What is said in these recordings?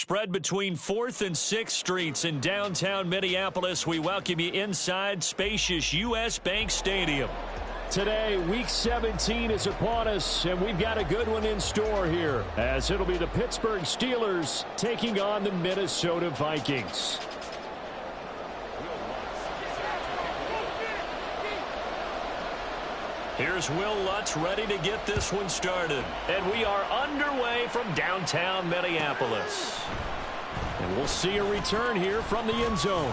Spread between 4th and 6th Streets in downtown Minneapolis. We welcome you inside spacious U.S. Bank Stadium. Today, Week 17 is upon us, and we've got a good one in store here, as it'll be the Pittsburgh Steelers taking on the Minnesota Vikings. Here's Will Lutz ready to get this one started. And we are underway from downtown Minneapolis. And we'll see a return here from the end zone.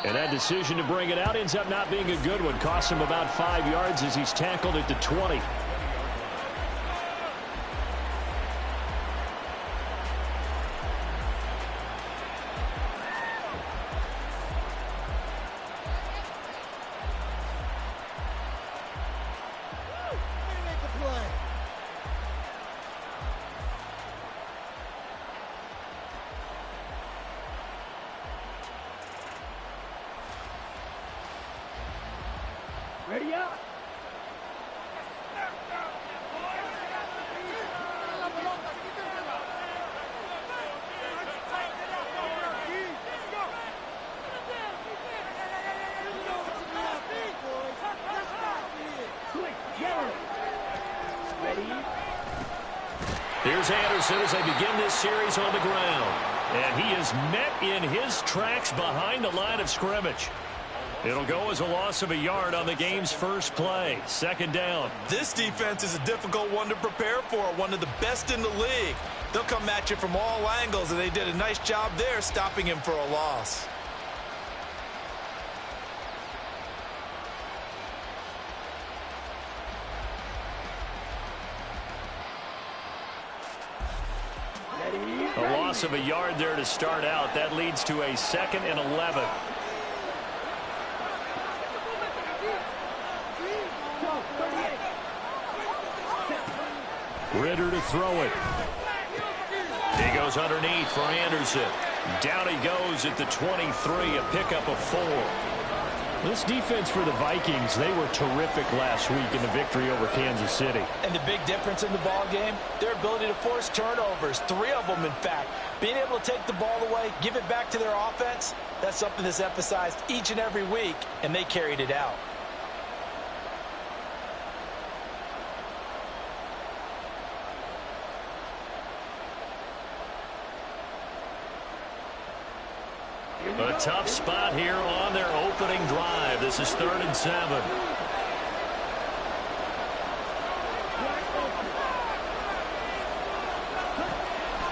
And that decision to bring it out ends up not being a good one. Costs him about 5 yards as he's tackled at the 20. Ready up. Here's Anderson as they begin this series on the ground. And he is met in his tracks behind the line of scrimmage. It'll go as a loss of a yard on the game's first play. Second down. This defense is a difficult one to prepare for, one of the best in the league. They'll come at you from all angles, and they did a nice job there stopping him for a loss. A loss of a yard there to start out. That leads to a 2nd and 11. Ritter to throw it. He goes underneath for Anderson. Down he goes at the 23, a pickup of 4. This defense for the Vikings, they were terrific last week in the victory over Kansas City. And the big difference in the ball game, their ability to force turnovers, 3 of them in fact. Being able to take the ball away, give it back to their offense, that's something that's emphasized each and every week, and they carried it out. A tough spot here on their opening drive. This is 3rd and 7.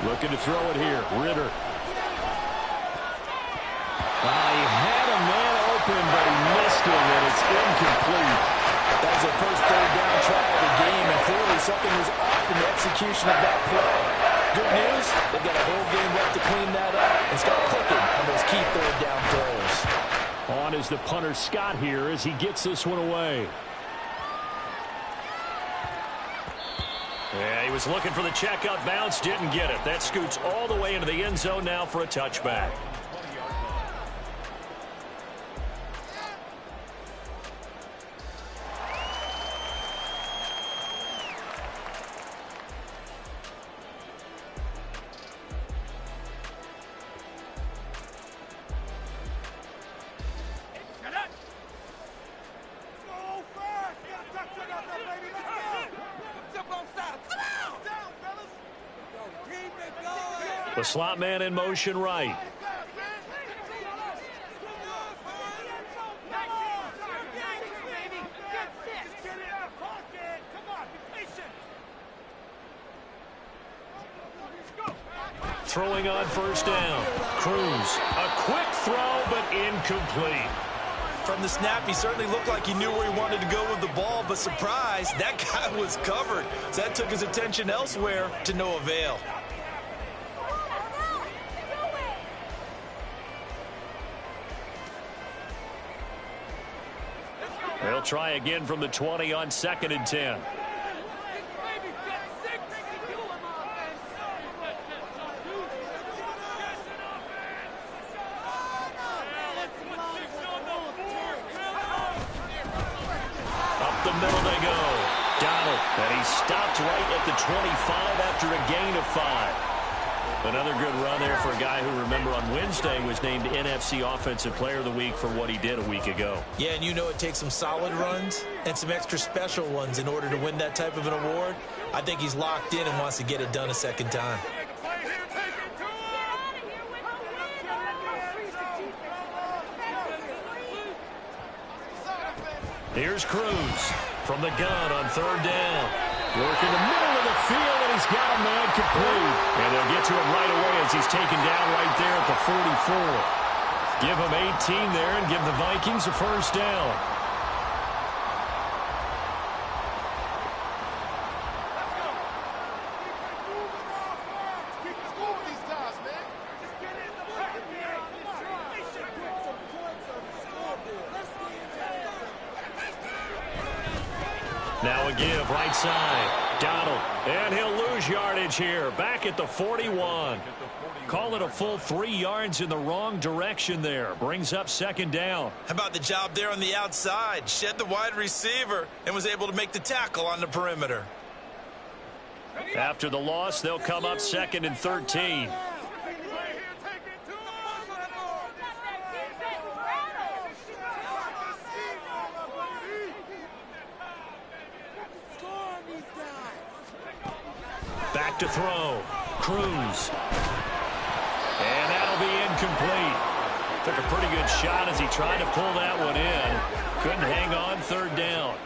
Looking to throw it here. Ritter. He had a man open, but he missed him, and it's incomplete. That was their first 3rd down try of the game, and clearly something was off in the execution of that play. Good news, they've got a whole game left to clean that up and start clicking on those key 3rd down throws. On is the punter Scott here as he gets this one away. Yeah, he was looking for the checkout bounce, didn't get it. That scoots all the way into the end zone now for a touchback. The slot man in motion right. Throwing on first down. Cruz. A quick throw, but incomplete. From the snap, he certainly looked like he knew where he wanted to go with the ball, but surprise, that guy was covered. So that took his attention elsewhere to no avail. They'll try again from the 20 on 2nd and 10. Up the middle they go. Donald, and he stopped right at the 25 after a gain of 5. Another good run there for a guy who, remember, on Wednesday was named NFC Offensive Player of the Week for what he did a week ago. Yeah, and you know it takes some solid runs and some extra special ones in order to win that type of an award. I think he's locked in and wants to get it done a second time. Here's Cruz from the gun on third down. Work in the middle of the field, and he's got a man complete. And they'll get to him right away as he's taken down right there at the 44. Give him 18 there and give the Vikings a first down. Now a give right side. Donald. And he'll lose yardage here. Back at the 41. Call it a full 3 yards in the wrong direction there. Brings up second down. How about the job there on the outside? Shed the wide receiver and was able to make the tackle on the perimeter. After the loss, they'll come up 2nd and 13. Back to throw. Cruz. And that'll be incomplete. Took a pretty good shot as he tried to pull that one in. Couldn't hang on third down.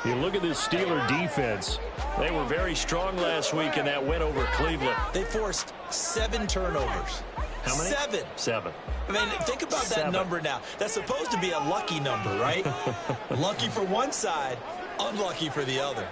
You look at this Steeler defense. They were very strong last week in that win over Cleveland. They forced 7 turnovers. How many? 7. 7. I mean, think about that number now. That's supposed to be a lucky number, right? Lucky for one side, unlucky for the other.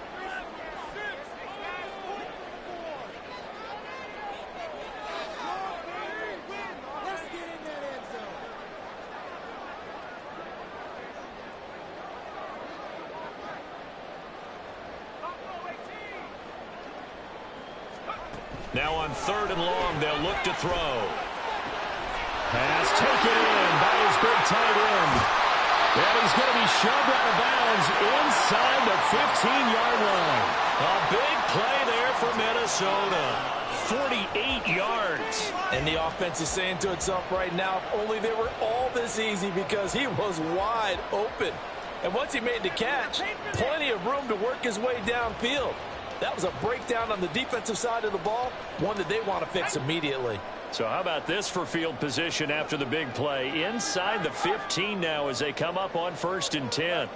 Now on 3rd and long, they'll look to throw. Pass taken in by his big tight end. And he's going to be shoved out of bounds inside the 15-yard line. A big play there for Minnesota. 48 yards. And the offense is saying to itself right now, if only they were all this easy, because he was wide open. And once he made the catch, plenty of room to work his way downfield. That was a breakdown on the defensive side of the ball, one that they want to fix immediately. So how about this for field position after the big play? Inside the 15 now as they come up on 1st and 10.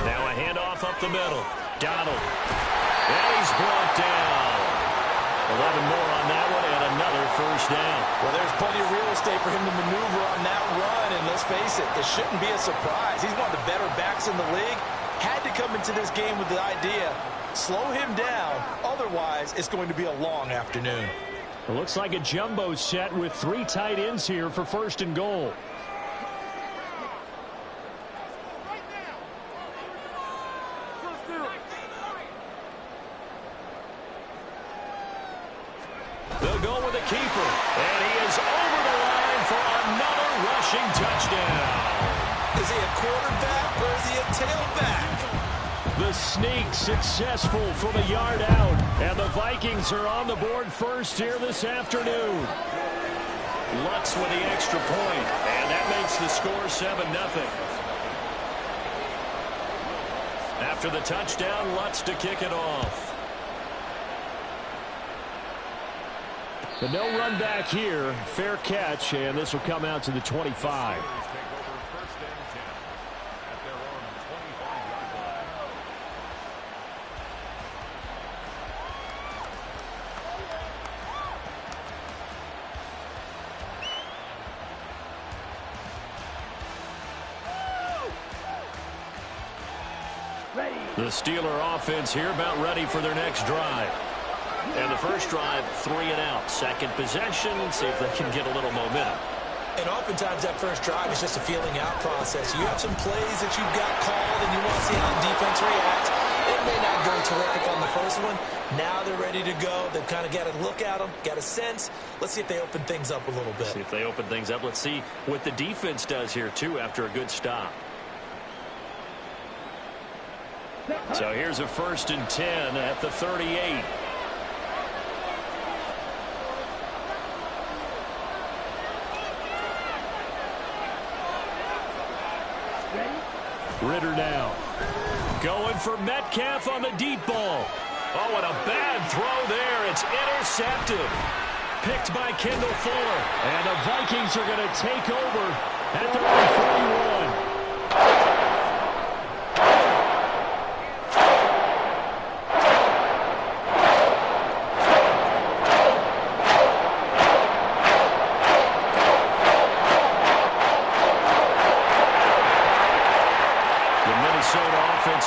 Now a handoff up the middle. Donald. And he's brought down. 11 more on that one and another first down. Well, there's plenty of real estate for him to maneuver on that run, and let's face it, this shouldn't be a surprise. He's one of the better backs in the league. Had to come into this game with the idea, slow him down, otherwise it's going to be a long afternoon. It looks like a jumbo set with 3 tight ends here for 1st and goal. They'll go with a keeper, and he is over the line for another rushing touchdown. Is he a quarterback or is he a tailback? The sneak successful from a yard out, and the Vikings are on the board first here this afternoon. Lutz with the extra point, and that makes the score 7-0. After the touchdown, Lutz to kick it off. But no run back here. Fair catch, and this will come out to the 25. The Steeler offense here about ready for their next drive. And the first drive, 3 and out. Second possession, see if they can get a little momentum. And oftentimes that first drive is just a feeling out process. You have some plays that you've got called and you want to see how the defense reacts. It may not go terrific on the first one. Now they're ready to go. They've kind of got to look at them, got a sense. Let's see if they open things up a little bit. See if they open things up. Let's see what the defense does here, too, after a good stop. So here's a 1st and 10 at the 38. Ritter now. Going for Metcalf on the deep ball. Oh, and a bad throw there. It's intercepted. Picked by Kendall Fuller. And the Vikings are going to take over at their own 41.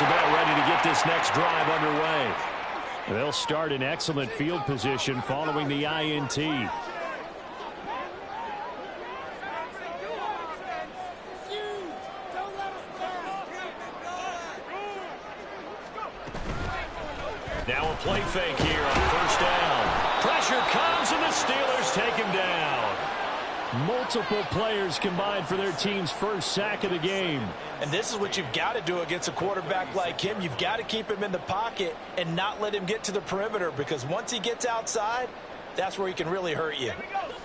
About ready to get this next drive underway. They'll start in excellent field position following the INT. Now a play fake here on 1st down. Pressure comes and the Steelers take him down. Multiple players combined for their team's first sack of the game. And this is what you've got to do against a quarterback like him. You've got to keep him in the pocket and not let him get to the perimeter, because once he gets outside, that's where he can really hurt you.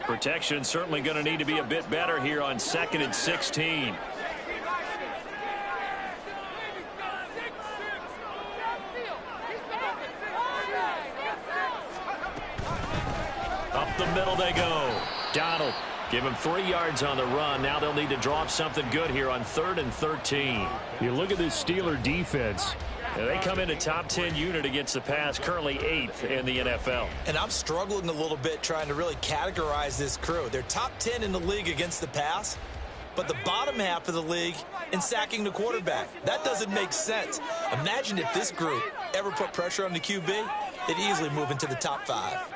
Protection certainly going to need to be a bit better here on 2nd and 16. Up the middle they go. Donald. Give him 3 yards on the run. Now they'll need to draw up something good here on 3rd and 13. You look at this Steeler defense. They come in a top 10 unit against the pass, currently 8th in the NFL. And I'm struggling a little bit trying to really categorize this crew. They're top 10 in the league against the pass, but the bottom half of the league in sacking the quarterback. That doesn't make sense. Imagine if this group ever put pressure on the QB, they'd easily move into the top 5.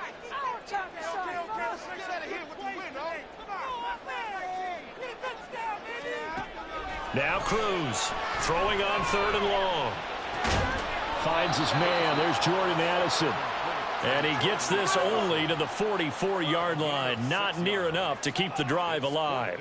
Now Cruz throwing on 3rd and long. Finds his man. There's Jordan Addison. And he gets this only to the 44-yard line. Not near enough to keep the drive alive.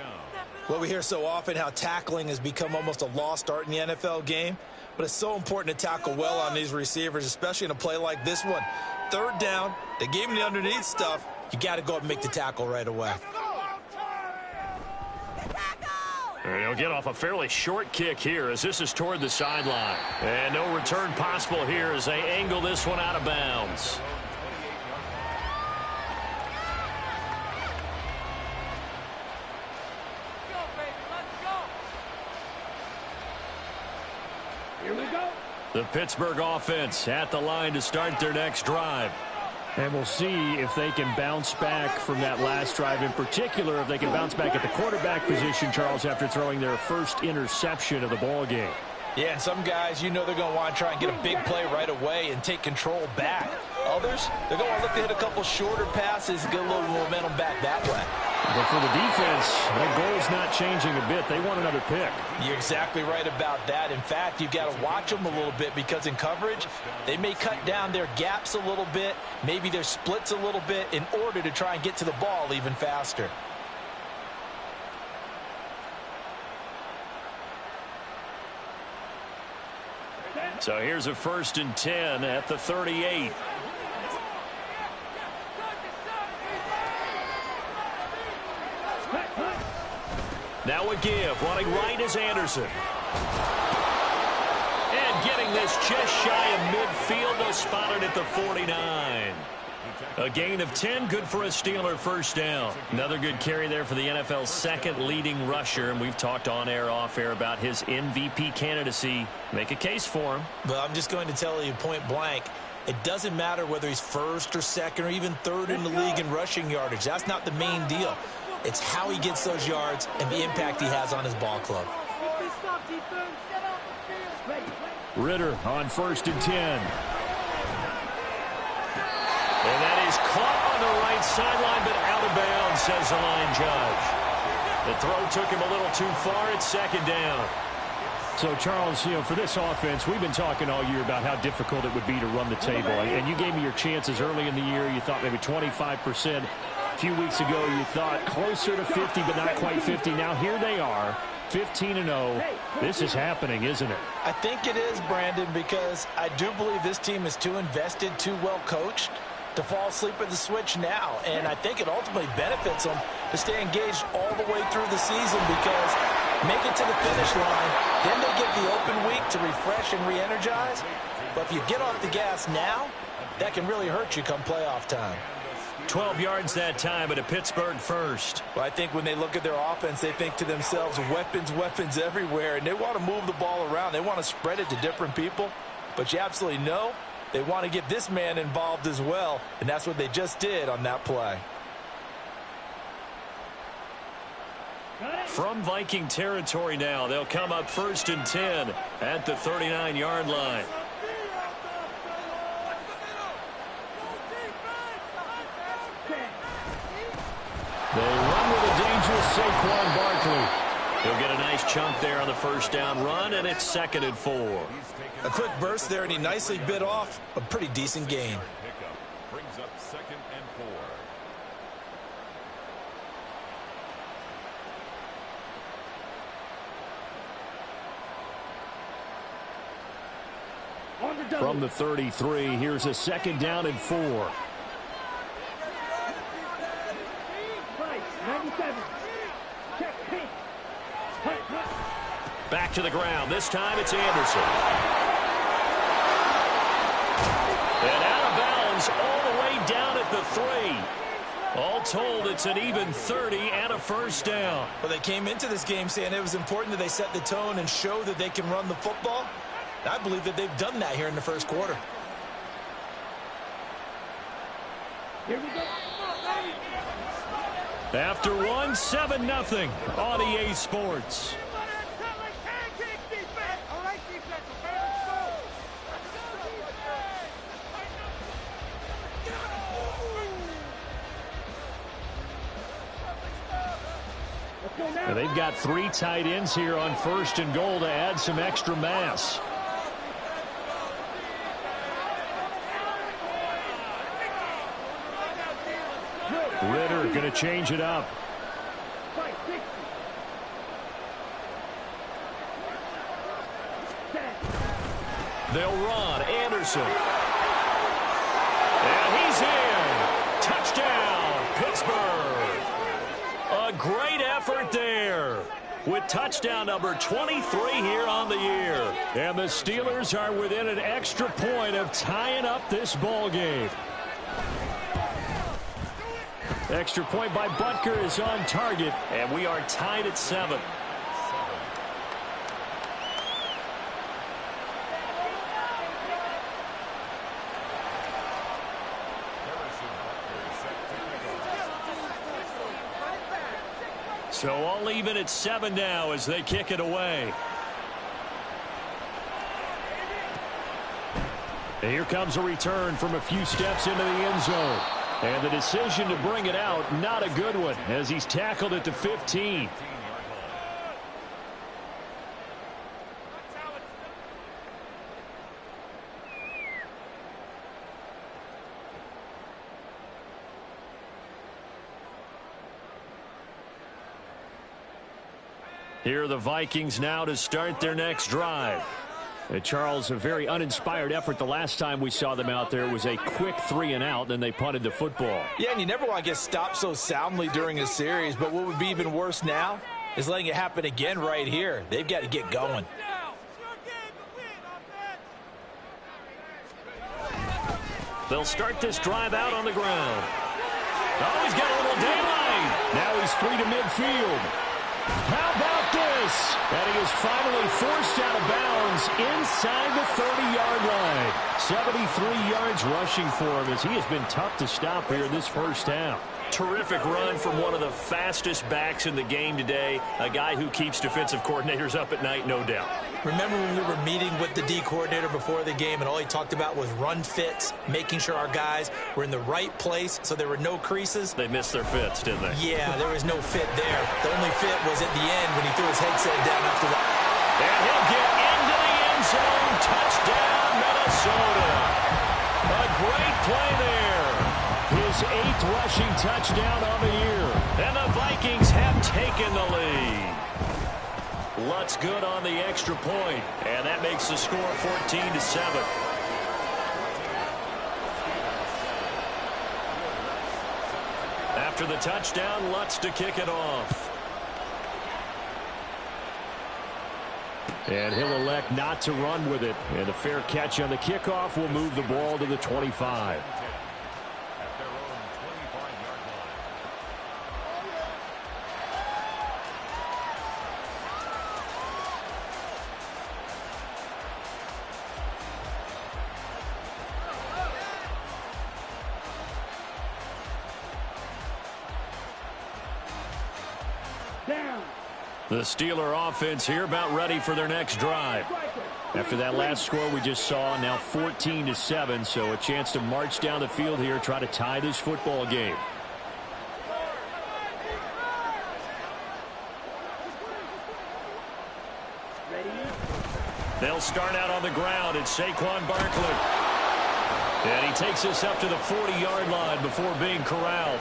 Well, we hear so often how tackling has become almost a lost art in the NFL game. But it's so important to tackle well on these receivers, especially in a play like this one. 3rd down, they gave him the underneath stuff. You got to go up and make the tackle right away. And he'll get off a fairly short kick here as this is toward the sideline. And no return possible here as they angle this one out of bounds. Here we go. The Pittsburgh offense at the line to start their next drive. And we'll see if they can bounce back from that last drive. In particular, if they can bounce back at the quarterback position, Charles, after throwing their first interception of the ball game. Yeah, and some guys, you know they're going to want to try and get a big play right away and take control back. Others, they're going to look to hit a couple shorter passes and get a little momentum back that way. But for the defense, that goal's not changing a bit. They want another pick. You're exactly right about that. In fact, you've got to watch them a little bit because in coverage, they may cut down their gaps a little bit, maybe their splits a little bit in order to try and get to the ball even faster. So here's a 1st and 10 at the 38. Now a give. Running right is Anderson. And getting this just shy of midfield. They'll spot it at the 49. A gain of 10, good for a Steeler 1st down. Another good carry there for the NFL's 2nd leading rusher, and we've talked on air, off air about his MVP candidacy. Make a case for him. Well, I'm just going to tell you point blank, it doesn't matter whether he's 1st or 2nd or even 3rd in the league in rushing yardage. That's not the main deal. It's how he gets those yards and the impact he has on his ball club. Ritter on 1st and 10. And that is caught on the right sideline, but out of bounds, says the line judge. The throw took him a little too far. It's 2nd down. So, Charles, you know, for this offense, we've been talking all year about how difficult it would be to run the table. And you gave me your chances early in the year. You thought maybe 25%. A few weeks ago, you thought closer to 50, but not quite 50. Now, here they are. 15-0. This is happening, isn't it? I think it is, Brandon, because I do believe this team is too invested, too well coached to fall asleep at the switch now. And I think it ultimately benefits them to stay engaged all the way through the season, because make it to the finish line, then they get the open week to refresh and re-energize. But if you get off the gas now, that can really hurt you come playoff time. 12 yards that time at a Pittsburgh first. Well, I think when they look at their offense, they think to themselves, weapons, weapons everywhere, and they want to move the ball around. They want to spread it to different people, but you absolutely know they want to get this man involved as well, and that's what they just did on that play. From Viking territory now, they'll come up 1st and 10 at the 39-yard line. They run with a dangerous Saquon Barkley. He'll get a nice chunk there on the first down run, and it's 2nd and 4. A quick burst there, and he nicely bit off a pretty decent gain. Brings up 2nd and 4. From the 33, here's a 2nd down and 4. 97. Check, pink. Back to the ground. This time it's Anderson. And out of bounds all the way down at the 3. All told, it's an even 30 and a first down. Well, they came into this game saying it was important that they set the tone and show that they can run the football. I believe that they've done that here in the first quarter. Here we go. After one, 7-0 on EA Sports. And they've got 3 tight ends here on 1st and goal to add some extra mass. Ritter going to change it up. They'll run. Anderson. And he's in. Touchdown, Pittsburgh. A great effort there with touchdown number 23 here on the year. And the Steelers are within an extra point of tying up this ball game. Extra point by Butker is on target, and we are tied at 7. So all even at 7 now as they kick it away. And here comes a return from a few steps into the end zone. And the decision to bring it out, not a good one, as he's tackled at the 15. Here are the Vikings now to start their next drive. Charles, a very uninspired effort the last time we saw them out there. It was a quick 3 and out, then they punted the football. Yeah, and you never want to get stopped so soundly during a series, but what would be even worse now is letting it happen again right here. They've got to get going. They'll start this drive out on the ground. Oh, he's got a little daylight. Now he's free to midfield. How about this? And he is finally forced out of bounds inside the 30-yard line. 73 yards rushing for him as he has been tough to stop here in this first half. Terrific run from one of the fastest backs in the game today. A guy who keeps defensive coordinators up at night, no doubt. Remember when we were meeting with the D coordinator before the game and all he talked about was run fits, making sure our guys were in the right place so there were no creases? They missed their fits, didn't they? Yeah, there was no fit there. The only fit was at the end when he threw his headset down after that. And he'll get into the end zone. Touchdown, Minnesota. A great play there. His 8th rushing touchdown on the year. And the Vikings have taken the lead. Lutt's good on the extra point, and that makes the score 14-7. After the touchdown, Lutt's to kick it off. And he'll elect not to run with it. And a fair catch on the kickoff will move the ball to the 25. The Steeler offense here about ready for their next drive. After that last score we just saw, now 14-7, so a chance to march down the field here, try to tie this football game. They'll start out on the ground. It's Saquon Barkley. And he takes us up to the 40-yard line before being corralled.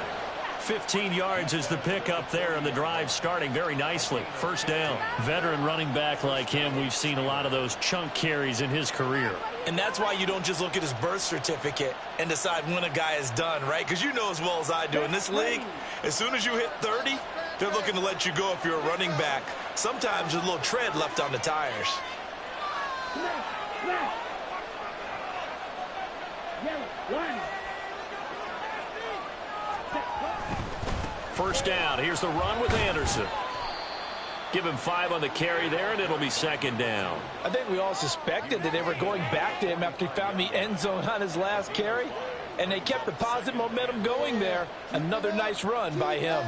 15 yards is the pickup there, and the drive starting very nicely. First down. Veteran running back like him, we've seen a lot of those chunk carries in his career. And that's why you don't just look at his birth certificate and decide when a guy is done, right? Because you know as well as I do, in this league, as soon as you hit 30, they're looking to let you go if you're a running back. Sometimes there's a little tread left on the tires. First down. Here's the run with Anderson. Give him 5 on the carry there, and it'll be second down. I think we all suspected that they were going back to him after he found the end zone on his last carry, and they kept the positive momentum going there. Another nice run by him.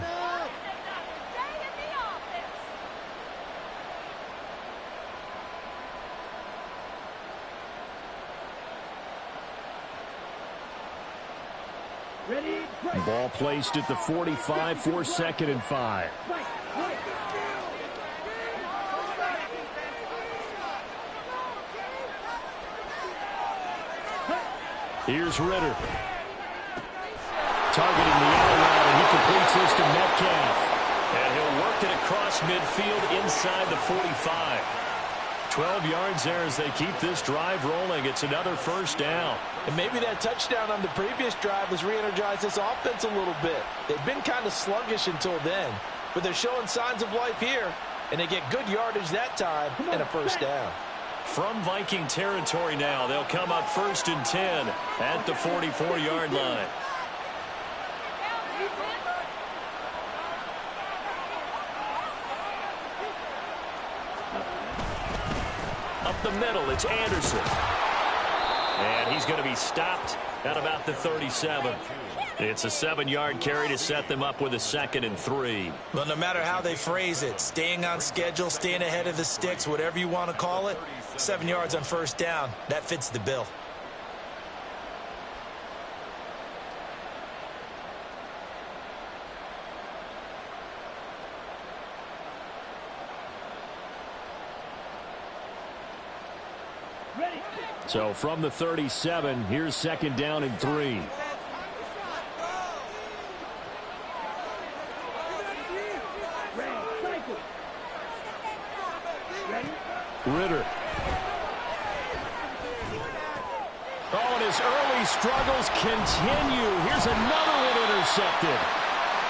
Ball placed at the 45 for second and 5. Here's Ritter. Targeting the out route, and he completes this to Metcalf. And he'll work it across midfield inside the 45. 12 yards there as they keep this drive rolling. It's another first down. And maybe that touchdown on the previous drive has re-energized this offense a little bit. They've been kind of sluggish until then, but they're showing signs of life here, and they get good yardage that time and a first down. From Viking territory now, they'll come up 1st and 10 at the 44-yard line. Up the middle, it's Anderson. And he's going to be stopped at about the 37. It's a 7-yard carry to set them up with a 2nd and 3. Well, no matter how they phrase it, staying on schedule, staying ahead of the sticks, whatever you want to call it, 7 yards on first down, that fits the bill. So from the 37, here's 2nd down and 3. Ritter. Oh, and his early struggles continue. Here's another one intercepted.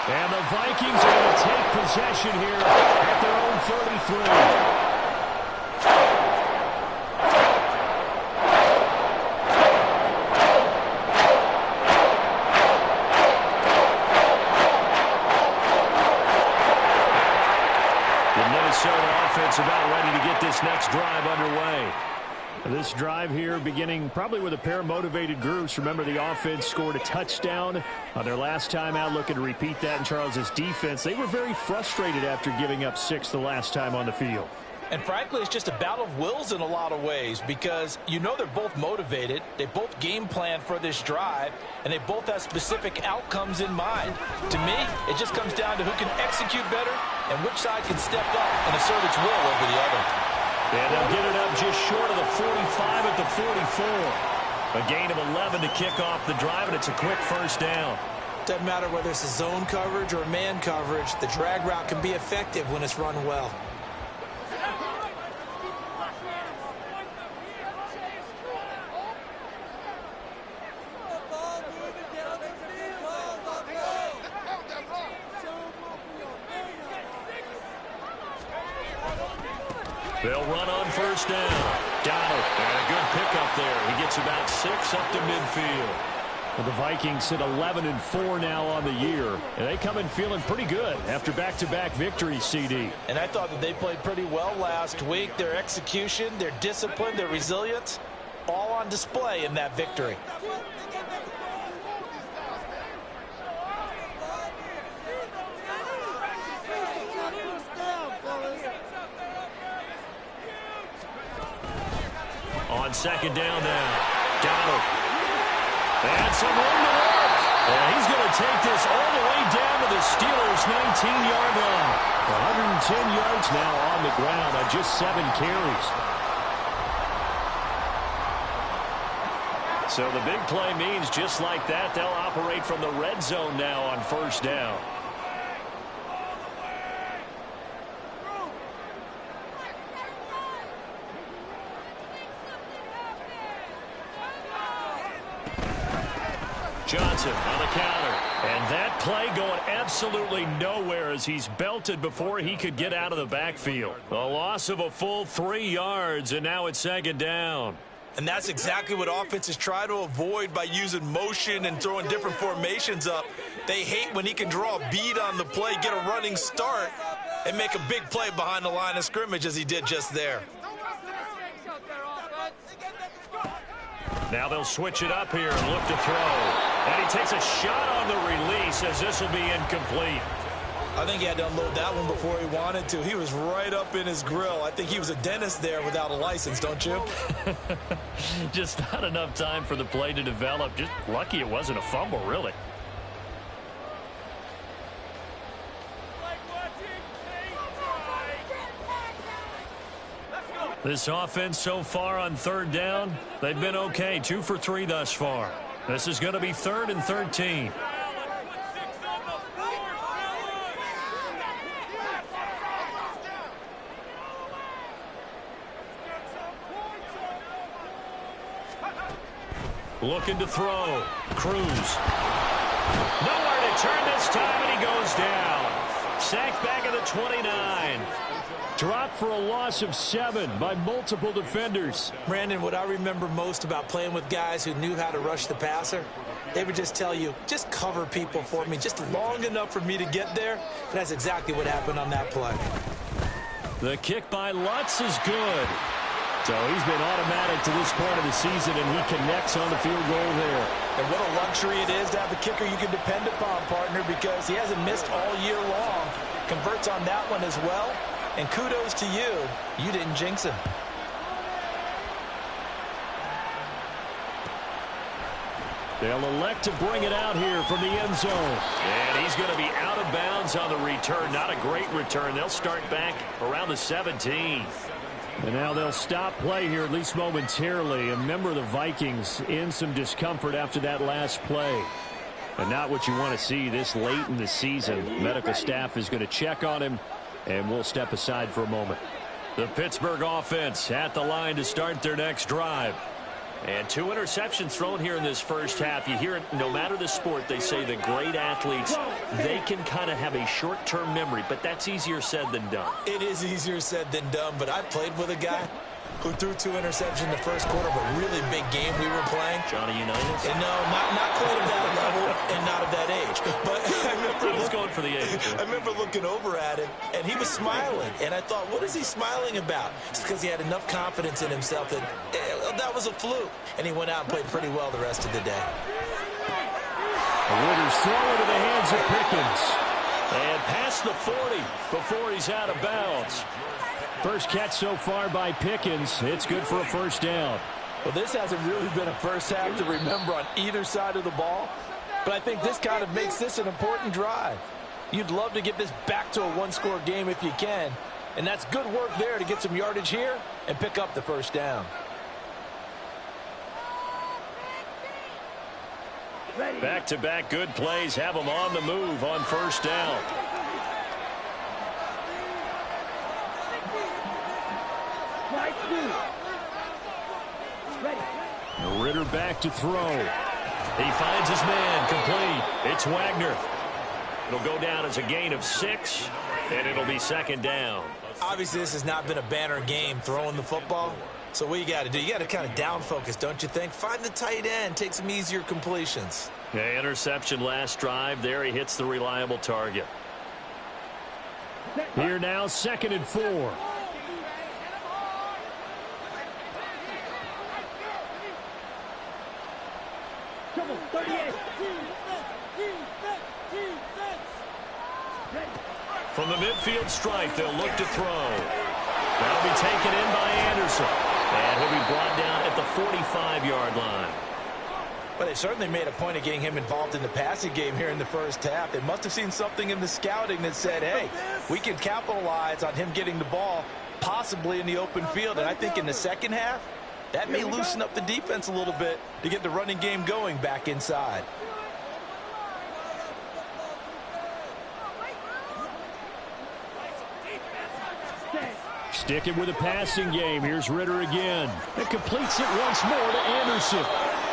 And the Vikings are going to take possession here at their own 33. About ready to get this next drive underway. This drive here beginning probably with a pair of motivated groups. Remember, the offense scored a touchdown on their last time out, looking to repeat that in Charles's defense. They were very frustrated after giving up 6 the last time on the field. And frankly, it's just a battle of wills in a lot of ways, because you know they're both motivated, they both game plan for this drive, and they both have specific outcomes in mind. To me, it just comes down to who can execute better and which side can step up and assert its will over the other. And they'll get it up just short of the 45 at the 44. A gain of 11 to kick off the drive, and it's a quick first down. Doesn't matter whether it's a zone coverage or man coverage, the drag route can be effective when it's run well. They'll run on first down. Got it. And a good pickup there. He gets about 6 up to midfield. Well, the Vikings sit 11-4 now on the year, and they come in feeling pretty good after back-to-back victories, CD. And I thought that they played pretty well last week. Their execution, their discipline, their resilience, all on display in that victory. On second down now. Got it. And some room to work. And he's going to take this all the way down to the Steelers' 19-yard line. 110 yards now on the ground on just 7 carries. So the big play means just like that, they'll operate from the red zone now on first down. Johnson on the counter. And that play going absolutely nowhere as he's belted before he could get out of the backfield. A loss of a full 3 yards, and now it's second down. And that's exactly what offenses try to avoid by using motion and throwing different formations up. They hate when he can draw a bead on the play, get a running start, and make a big play behind the line of scrimmage as he did just there. Now they'll switch it up here and look to throw. And he takes a shot on the release as this will be incomplete. I think he had to unload that one before he wanted to. He was right up in his grill. I think he was a dentist there without a license, don't you? Just not enough time for the play to develop. Just lucky it wasn't a fumble, really. This offense so far on third down, they've been okay. 2 for 3 thus far. This is going to be 3rd and 13. Looking to throw. Cruz. Nowhere to turn this time, and he goes down. Sacked back at the 29. Dropped for a loss of 7 by multiple defenders. Brandon, what I remember most about playing with guys who knew how to rush the passer, they would just tell you, just cover people for me, just long enough for me to get there. And that's exactly what happened on that play. The kick by Lutz is good. So he's been automatic to this point of the season, and he connects on the field goal there. And what a luxury it is to have a kicker you can depend upon, partner, because he hasn't missed all year long. Converts on that one as well. And kudos to you. You didn't jinx him. They'll elect to bring it out here from the end zone. And he's going to be out of bounds on the return. Not a great return. They'll start back around the 17. And now they'll stop play here, at least momentarily. And remember, the Vikings in some discomfort after that last play. And not what you want to see this late in the season. Medical staff is going to check on him, and we'll step aside for a moment. The Pittsburgh offense at the line to start their next drive. And 2 interceptions thrown here in this first half. You hear it, no matter the sport, they say the great athletes, they can kind of have a short-term memory, but that's easier said than done. It is easier said than done, but I played with a guy who threw 2 interceptions in the first quarter of a really big game we were playing. Johnny Unitas? And no, not quite of that level and not of that age. But I remember He's going for the age. I remember looking over at him, and he was smiling. And I thought, what is he smiling about? It's because he had enough confidence in himself that that was a fluke. And he went out and played pretty well the rest of the day. Ritter's throw into the hands of Pickens. And past the 40 before he's out of bounds. First catch so far by Pickens. It's good for a first down. Well, this hasn't really been a first half to remember on either side of the ball. But I think this kind of makes this an important drive. You'd love to get this back to a one-score game if you can. And that's good work there to get some yardage here and pick up the first down. Back-to-back good plays have them on the move on first down. Ritter back to throw. He finds his man complete. It's Wagner. It'll go down as a gain of 6. And it'll be second down. Obviously, this has not been a banner game throwing the football. So what you got to do, you got to kind of down focus, don't you think? Find the tight end, take some easier completions. Yeah, interception last drive. There he hits the reliable target. Here now, 2nd and 4. Trouble, 38. From the midfield stripe, they'll look to throw. That'll be taken in by Anderson. And he'll be brought down at the 45-yard line. But they certainly made a point of getting him involved in the passing game here in the first half. They must have seen something in the scouting that said, hey, we can capitalize on him getting the ball possibly in the open field. And I think in the second half, that may loosen up the defense a little bit to get the running game going back inside. Sticking with the passing game. Here's Ritter again. And completes it once more to Anderson.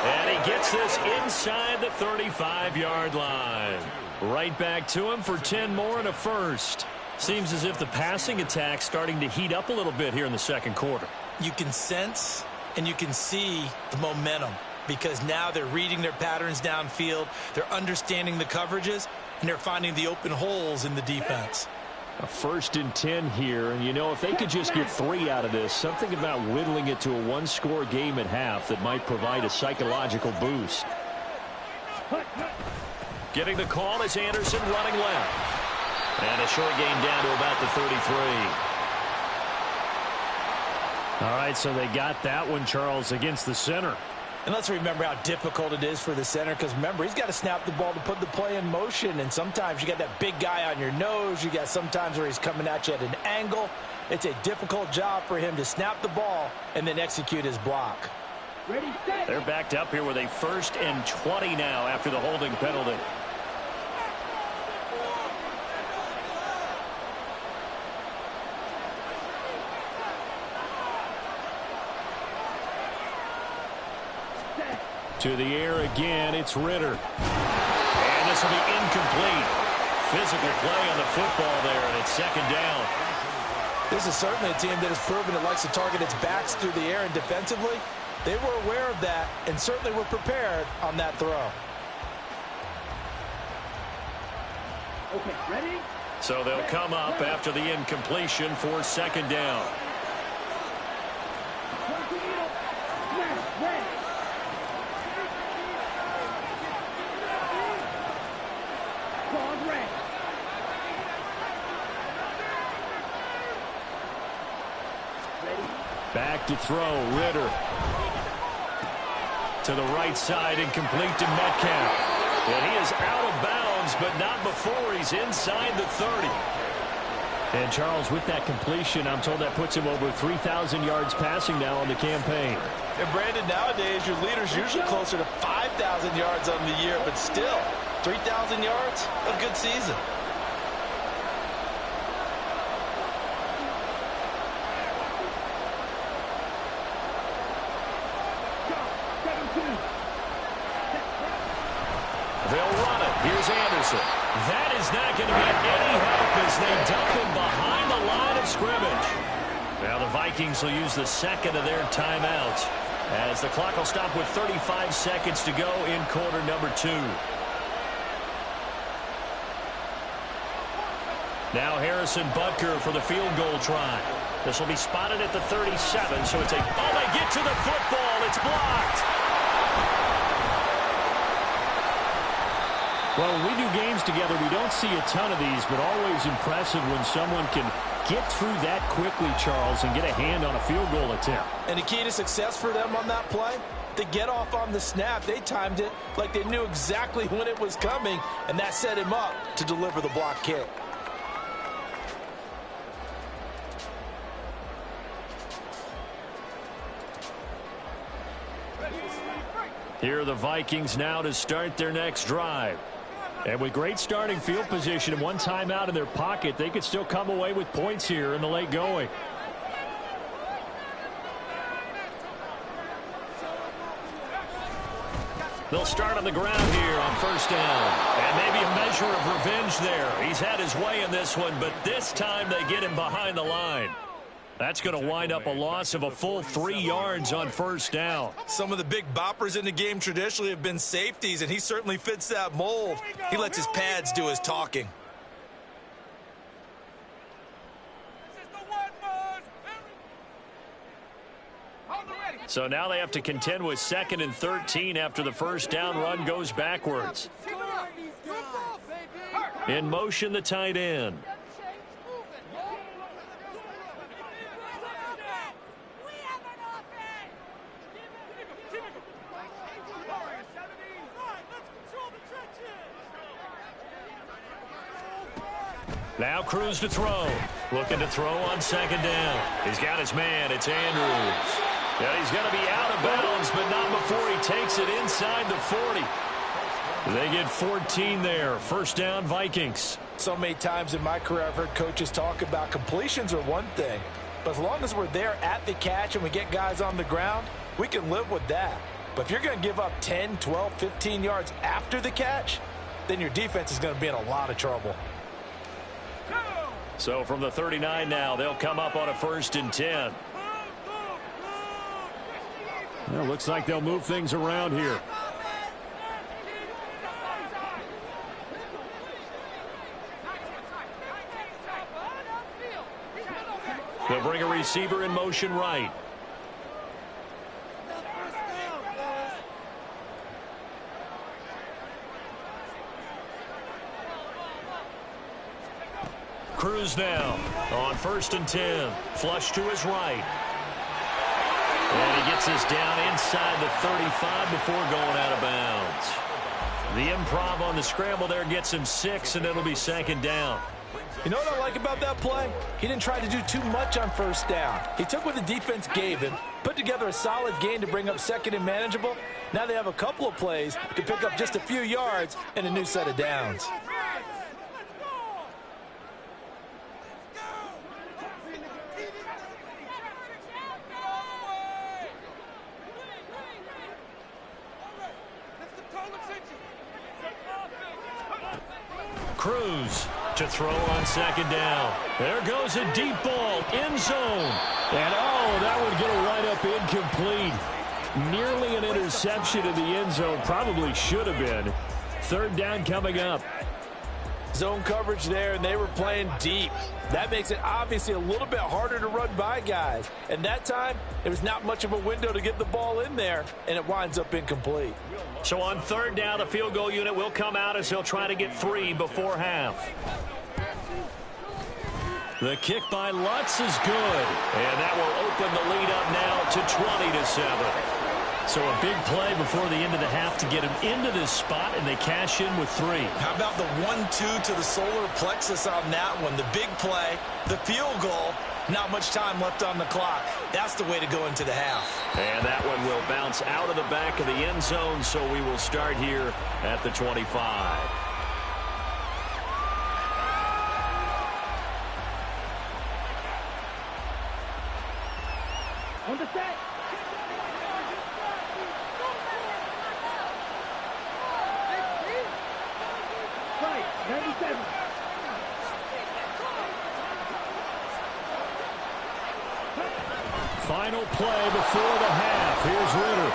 And he gets this inside the 35-yard line. Right back to him for 10 more and a first. Seems as if the passing attack's starting to heat up a little bit here in the second quarter. You can sense and you can see the momentum because now they're reading their patterns downfield. They're understanding the coverages, and they're finding the open holes in the defense. A 1st and 10 here, and you know, if they could just get 3 out of this, something about whittling it to a one-score game at half that might provide a psychological boost. Getting the call is Anderson running left. And a short gain down to about the 33. All right, so they got that one, Charles, against the center. And let's remember how difficult it is for the center because, remember, he's got to snap the ball to put the play in motion. And sometimes you got that big guy on your nose. You got sometimes where he's coming at you at an angle. It's a difficult job for him to snap the ball and then execute his block. Ready, set. They're backed up here with a 1st and 20 now after the holding penalty. To the air again, it's Ritter. And this will be incomplete. Physical play on the football there, and it's second down. This is certainly a team that has proven it likes to target its backs through the air and defensively. They were aware of that and certainly were prepared on that throw. Okay, ready? So they'll come up after the incompletion for second down. Ready. Ball red. Back to throw, Ritter. To the right side and complete to Metcalf. And he is out of bounds, but not before he's inside the 30. And Charles, with that completion, I'm told that puts him over 3,000 yards passing now on the campaign. And Brandon, nowadays your leader's usually closer to 5,000 yards on the year, but still, 3,000 yards, a good season. They'll run it. Here's Anderson. That is not going to be any help as they dump him behind the line of scrimmage. Now the Vikings will use the second of their timeouts as the clock will stop with 35 seconds to go in quarter number 2. Now Harrison Butker for the field goal try. This will be spotted at the 37, so it's a... Oh, they get to the football. It's blocked. Well, when we do games together, we don't see a ton of these, but always impressive when someone can get through that quickly, Charles, and get a hand on a field goal attempt. And the key to success for them on that play, to get off on the snap, they timed it like they knew exactly when it was coming, and that set him up to deliver the block kick. Here are the Vikings now to start their next drive. And with great starting field position and one timeout in their pocket, they could still come away with points here in the late going. They'll start on the ground here on first down. And maybe a measure of revenge there. He's had his way in this one, but this time they get him behind the line. That's going to wind up a loss of a full 3 yards on first down. Some of the big boppers in the game traditionally have been safeties, and he certainly fits that mold. He lets his pads do his talking. So now they have to contend with 2nd and 13 after the first down run goes backwards. In motion, the tight end. Now Cruz to throw. Looking to throw on 2nd down. He's got his man. It's Andrews. Yeah, he's going to be out of bounds, but not before he takes it inside the 40. They get 14 there. First down, Vikings. So many times in my career I've heard coaches talk about completions are one thing, but as long as we're there at the catch and we get guys on the ground, we can live with that. But if you're going to give up 10, 12, 15 yards after the catch, then your defense is going to be in a lot of trouble. So from the 39 now, they'll come up on a 1st and 10. Well, looks like they'll move things around here. They'll bring a receiver in motion right. Cruz now on 1st and 10. Flush to his right. And he gets us down inside the 35 before going out of bounds. The improv on the scramble there gets him 6, and it'll be 2nd down. You know what I like about that play? He didn't try to do too much on first down. He took what the defense gave him, put together a solid gain to bring up 2nd and manageable. Now they have a couple of plays to pick up just a few yards and a new set of downs. Cruz to throw on 2nd down. There goes a deep ball, end zone. And that would get a right up incomplete. Nearly an interception in the end zone. Probably should have been. 3rd down coming up. Zone coverage there, and they were playing deep. That makes it obviously a little bit harder to run by guys. And that time, there was not much of a window to get the ball in there, and it winds up incomplete. So on 3rd down, the field goal unit will come out as they'll try to get 3 before half. The kick by Lutz is good. And that will open the lead up now to 20-7. So a big play before the end of the half to get him into this spot, and they cash in with 3. How about the 1-2 to the solar plexus on that one? The big play, the field goal, not much time left on the clock. That's the way to go into the half. And that one will bounce out of the back of the end zone, so we will start here at the 25. On the set. Right, 97. Final play before the half. Here's Ritter.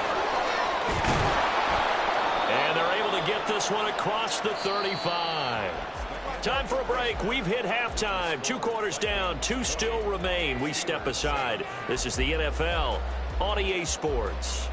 And they're able to get this one across the 35. Time for a break. We've hit halftime. 2 quarters down. 2 still remain. We step aside. This is the NFL on EA Sports.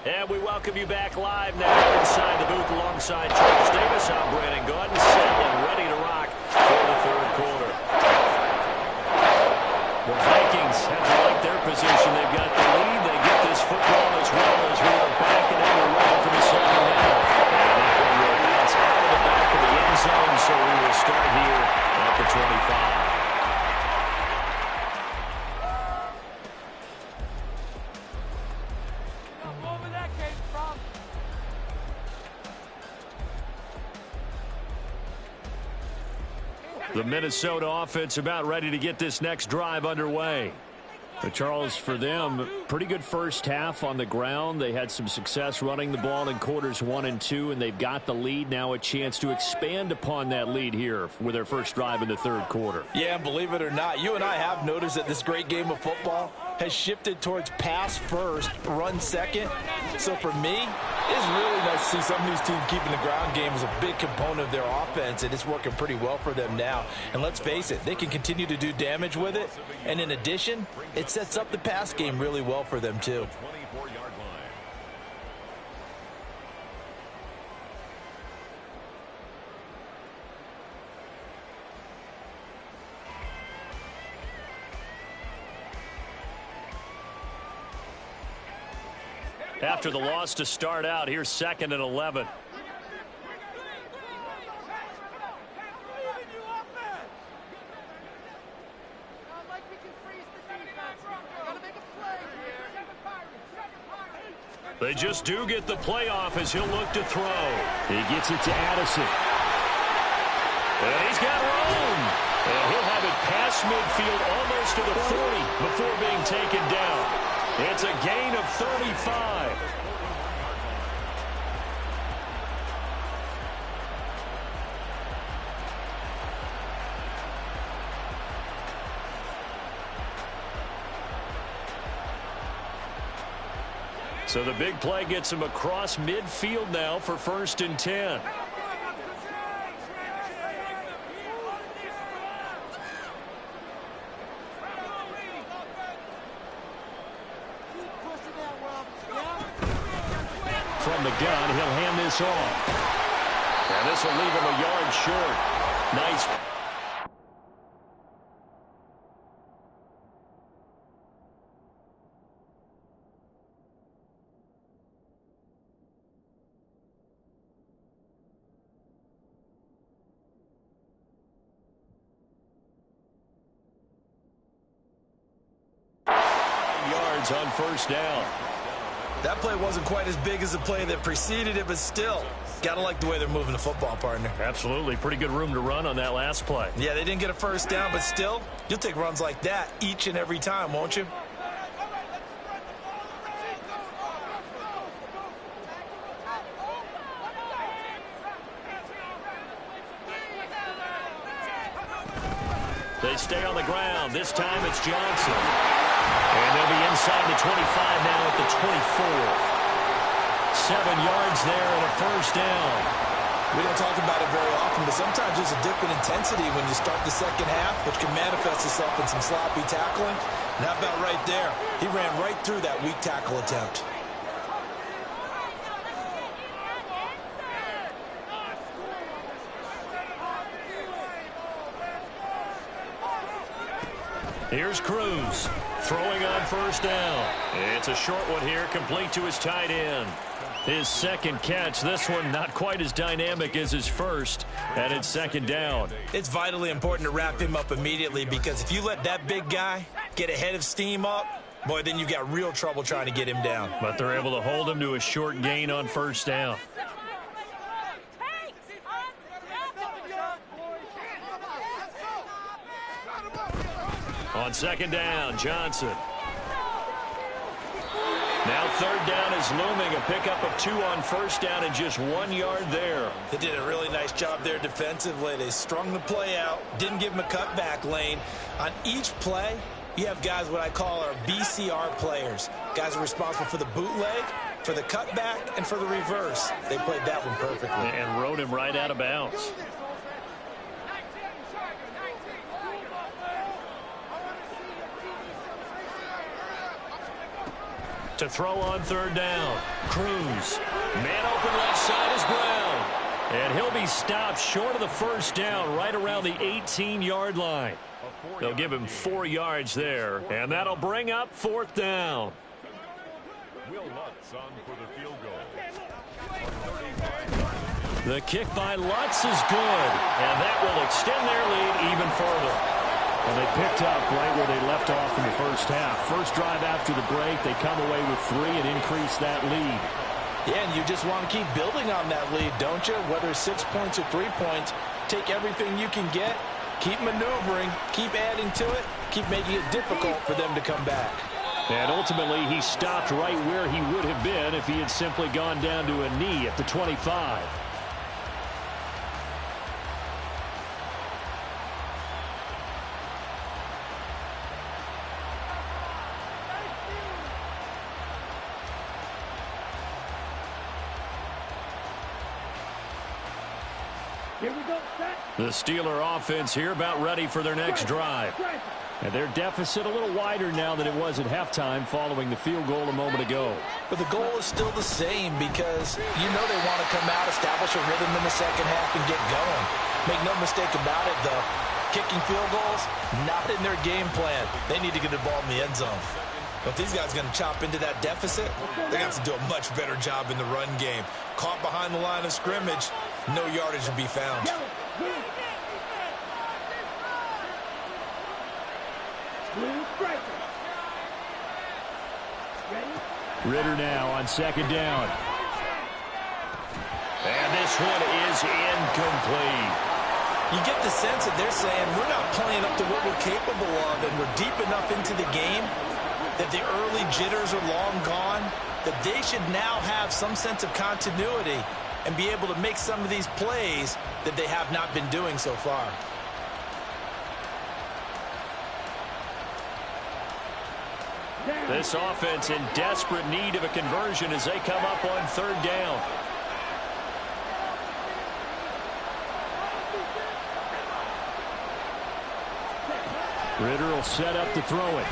And we welcome you back live now inside the booth alongside Charles Davis. I'm Brandon Gordon, set and ready to rock for the 3rd quarter. The Vikings have to like their position. They've got the lead. They get this football as well as we are back and underway for the 2nd half. And that one will bounce out of the back of the end zone, so we will start here at the 25. The Minnesota offense about ready to get this next drive underway. But Charles, for them, pretty good first half on the ground. They had some success running the ball in quarters 1 and 2, and they've got the lead. Now a chance to expand upon that lead here with their first drive in the third quarter. Yeah, believe it or not, you and I have noticed that this great game of football has shifted towards pass first, run second. So for me, it's really nice to see some of these teams keeping the ground game as a big component of their offense, and it's working pretty well for them now. And let's face it, they can continue to do damage with it. And in addition, it sets up the pass game really well for them too. 24-yard line. After the loss to start out, here's 2nd and 11. They just do get the playoff as he'll look to throw. He gets it to Addison. And he's got room. And he'll have it past midfield almost to the 40 before being taken down. It's a gain of 35. So the big play gets him across midfield now for 1st and 10. From the gun, he'll hand this off. And this will leave him a yard short. Nice. Yards on 1st down. That play wasn't quite as big as the play that preceded it, but still, gotta like the way they're moving the football, partner. Absolutely. Pretty good room to run on that last play. Yeah, they didn't get a 1st down, but still, you'll take runs like that each and every time, won't you? They stay on the ground. This time it's Johnson. And they'll be inside the 25 now at the 24. 7 yards there and a 1st down. We don't talk about it very often, but sometimes there's a dip in intensity when you start the second half, which can manifest itself in some sloppy tackling. And how about right there? He ran right through that weak tackle attempt. Here's Cruz throwing on 1st down. It's a short one here, complete to his tight end. His 2nd catch, this one not quite as dynamic as his first, and it's 2nd down. It's vitally important to wrap him up immediately, because if you let that big guy get ahead of steam up, boy, then you've got real trouble trying to get him down. But they're able to hold him to a short gain on 1st down. On 2nd down, Johnson. Now 3rd down is looming. A pickup of 2 on 1st down and just 1 yard there. They did a really nice job there defensively. They strung the play out, didn't give him a cutback lane. On each play, you have guys what I call our BCR players. Guys are responsible for the bootleg, for the cutback, and for the reverse. They played that one perfectly. And rode him right out of bounds. To throw on 3rd down. Cruz. Man open left side is Brown. And he'll be stopped short of the 1st down right around the 18-yard line. They'll give him 4 yards there. And that'll bring up 4th down. Will Lutz on for the field goal. The kick by Lutz is good. And that will extend their lead even further. Well, they picked up right where they left off in the first half. First drive after the break, they come away with 3 and increase that lead. Yeah, and you just want to keep building on that lead, don't you? Whether 6 points or 3 points, take everything you can get Keep maneuvering, keep adding to it, keep making it difficult for them to come back. And ultimately, he stopped right where he would have been if he had simply gone down to a knee at the 25. Here we go, set. The Steeler offense here about ready for their next drive. And their deficit a little wider now than it was at halftime following the field goal a moment ago. But the goal is still the same because you know they want to come out, establish a rhythm in the second half, and get going. Make no mistake about it, though. Kicking field goals, not in their game plan. They need to get the ball in the end zone. But these guys are going to chop into that deficit. They have to do a much better job in the run game. Caught behind the line of scrimmage, no yardage to be found. Ritter now on second down. And this one is incomplete. You get the sense that they're saying we're not playing up to what we're capable of, and we're deep enough into the game that the early jitters are long gone, that they should now have some sense of continuity and be able to make some of these plays that they have not been doing so far. This offense in desperate need of a conversion as they come up on third down. Ritter will set up to throw it.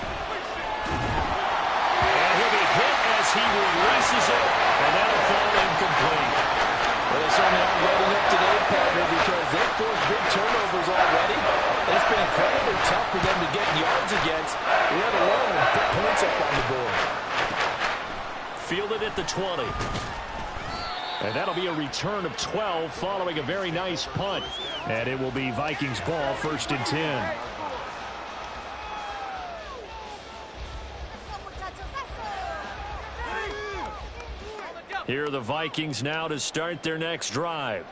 And he'll be hit as he releases it, and that'll fall incomplete. Well, they certainly aren't loading up today, partner, because they've forced big turnovers already. And it's been incredibly tough for them to get yards against, let alone put points up on the board. Fielded at the 20. And that'll be a return of 12 following a very nice punt. And it will be Vikings ball, 1st and 10. Here are the Vikings now to start their next drive.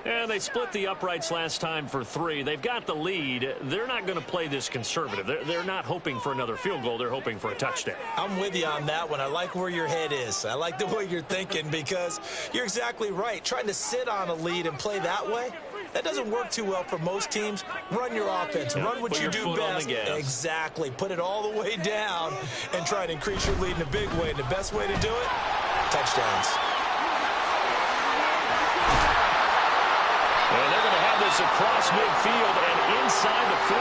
And they split the uprights last time for 3. They've got the lead. They're not going to play this conservative. They're not hoping for another field goal. They're hoping for a touchdown. I'm with you on that one. I like where your head is. I like the way you're thinking because you're exactly right. Trying to sit on a lead and play that way, that doesn't work too well for most teams. Run your offense. Run what you do best. Exactly. Put it all the way down and try to increase your lead in a big way. And the best way to do it, touchdowns. And they're going to have this across midfield and inside the 45.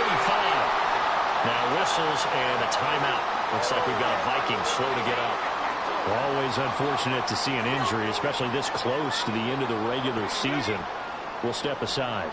Now whistles and a timeout. Looks like we've got a Viking slow to get up. Always unfortunate to see an injury, especially this close to the end of the regular season. We'll step aside.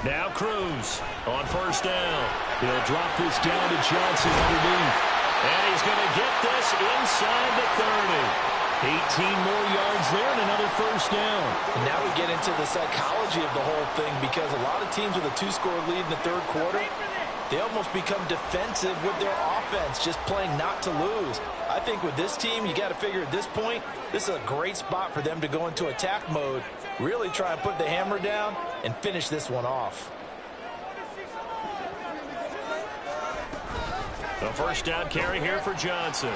Now Cruz on 1st down. He'll drop this down to Johnson underneath. And he's going to get this inside the 30. 18 more yards there and another 1st down. And now we get into the psychology of the whole thing because a lot of teams with a 2-score lead in the 3rd quarter, they almost become defensive with their offense, just playing not to lose. I think with this team, you got to figure at this point, this is a great spot for them to go into attack mode, really try and put the hammer down and finish this one off. The 1st down carry here for Johnson.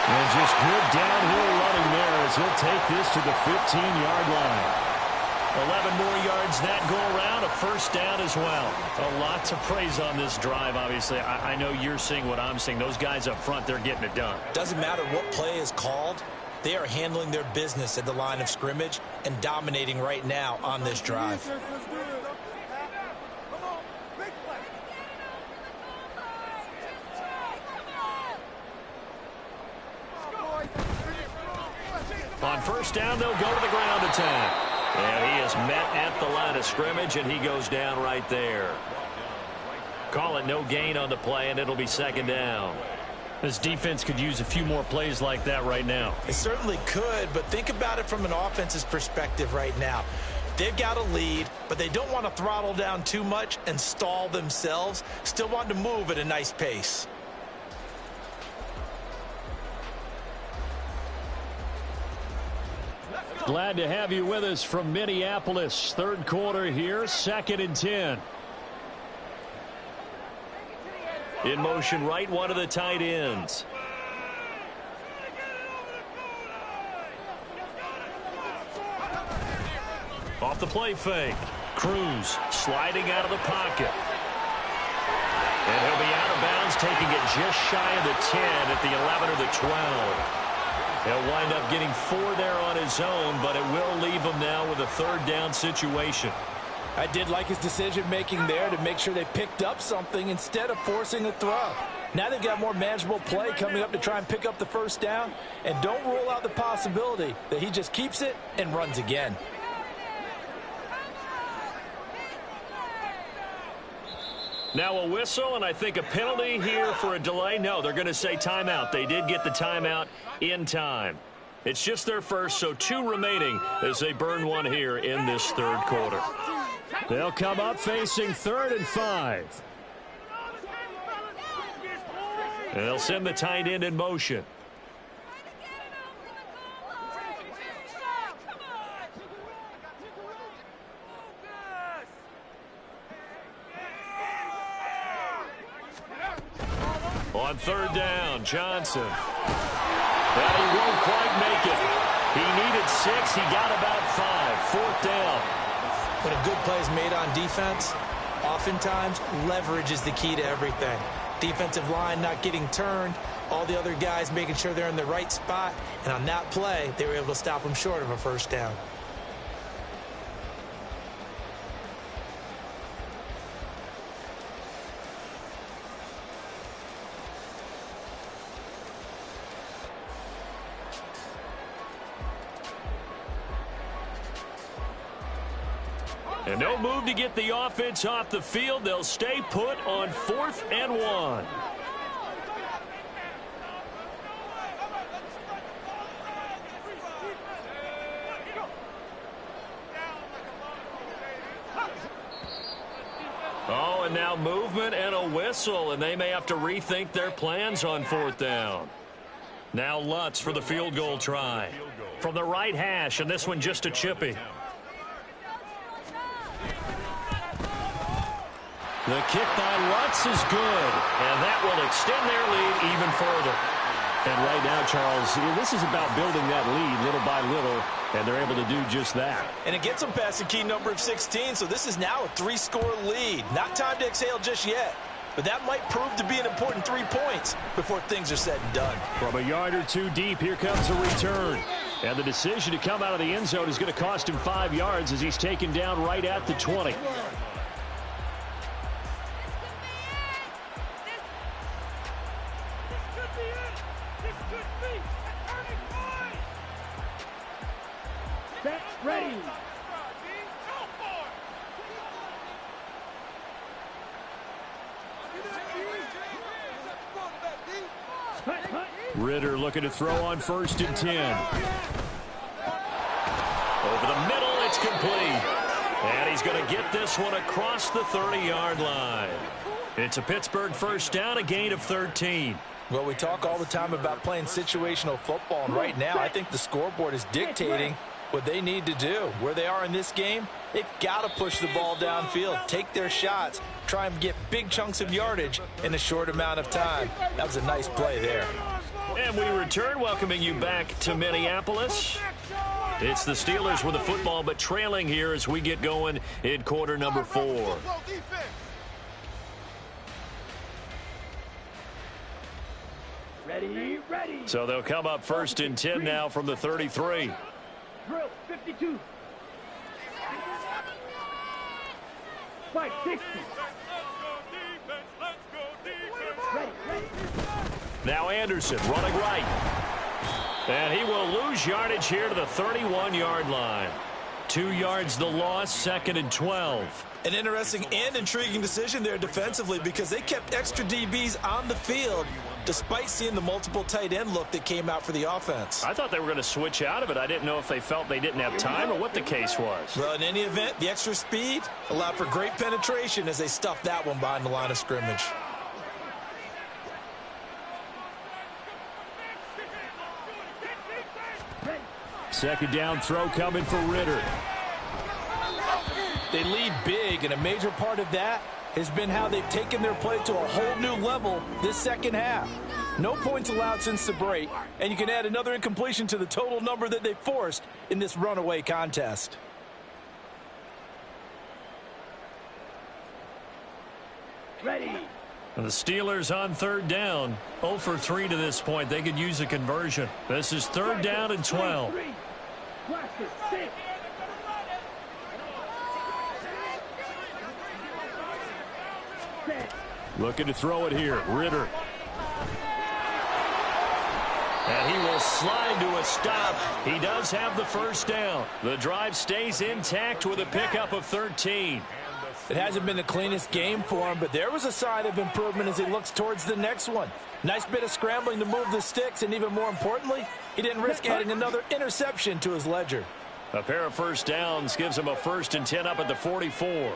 And just good downhill running there as he'll take this to the 15-yard line. 11 more yards that go around, a 1st down as well. A lot to praise on this drive, obviously. I know you're seeing what I'm seeing. Those guys up front, they're getting it done. Doesn't matter what play is called. They are handling their business at the line of scrimmage and dominating right now on this drive. On 1st down, they'll go to the ground attack. And he is met at the line of scrimmage, and he goes down right there. Call it no gain on the play, and it'll be 2nd down. This defense could use a few more plays like that right now. It certainly could, but think about it from an offense's perspective right now. They've got a lead, but they don't want to throttle down too much and stall themselves. Still want to move at a nice pace. Glad to have you with us from Minneapolis. Third quarter here, 2nd and 10. In motion right, one of the tight ends. Off the play fake. Cruz sliding out of the pocket. And he'll be out of bounds, taking it just shy of the 10 at the 11 or the 12. He'll wind up getting 4 there on his own, but it will leave him now with a 3rd down situation. I did like his decision-making there to make sure they picked up something instead of forcing a throw. Now they've got more manageable play coming up to try and pick up the 1st down, and don't rule out the possibility that he just keeps it and runs again. Now a whistle, and I think a penalty here for a delay. No, they're going to say timeout. They did get the timeout in time. It's just their first, so 2 remaining as they burn one here in this 3rd quarter. They'll come up facing 3rd and 5. And they'll send the tight end in motion. On 3rd down, Johnson. Well, he won't quite make it. He needed 6. He got about 5. 4th down. When a good play is made on defense, oftentimes leverage is the key to everything. Defensive line not getting turned, all the other guys making sure they're in the right spot, and on that play, they were able to stop them short of a 1st down. And no move to get the offense off the field. They'll stay put on 4th and 1. Oh, and now movement and a whistle, and they may have to rethink their plans on 4th down. Now Lutz for the field goal try. From the right hash, and this one just a chippy. The kick by Lutz is good, and that will extend their lead even further. And right now, Charles, this is about building that lead little by little, and they're able to do just that. And it gets them past the key number of 16, so this is now a 3-score lead. Not time to exhale just yet, but that might prove to be an important 3 points before things are said and done. From a yard or 2 deep, here comes a return. And the decision to come out of the end zone is going to cost him 5 yards as he's taken down right at the 20. Ready. Ritter looking to throw on 1st and 10. Over the middle, it's complete. And he's going to get this one across the 30-yard line. It's a Pittsburgh 1st down, a gain of 13. Well, we talk all the time about playing situational football, and right now I think the scoreboard is dictating what they need to do. Where they are in this game, they've got to push the ball downfield, take their shots, try and get big chunks of yardage in a short amount of time. That was a nice play there. And we return, welcoming you back to Minneapolis. It's the Steelers with the football, but trailing here as we get going in quarter number 4. Ready, ready. So they'll come up 1st and 10 now from the 33. Drill 52. 560. Ready, ready. Now Anderson running right. And he will lose yardage here to the 31-yard line. 2 yards the loss, 2nd and 12. An interesting and intriguing decision there defensively because they kept extra DBs on the field despite seeing the multiple tight end look that came out for the offense. I thought they were going to switch out of it. I didn't know if they felt they didn't have time or what the case was. Well, in any event, the extra speed allowed for great penetration as they stuffed that one behind the line of scrimmage. Second down throw coming for Ritter. They lead big, and a major part of that has been how they've taken their play to a whole new level this second half. No points allowed since the break, and you can add another incompletion to the total number that they forced in this runaway contest. Ready. The Steelers on third down. 0 for 3 to this point. They could use a conversion. This is third down and 12. Looking to throw it here. Ritter. And he will slide to a stop. He does have the first down. The drive stays intact with a pickup of 13. It hasn't been the cleanest game for him, but there was a sign of improvement as he looks towards the next one. Nice bit of scrambling to move the sticks, and even more importantly, he didn't risk adding another interception to his ledger. A pair of first downs gives him a 1st and 10 up at the 44.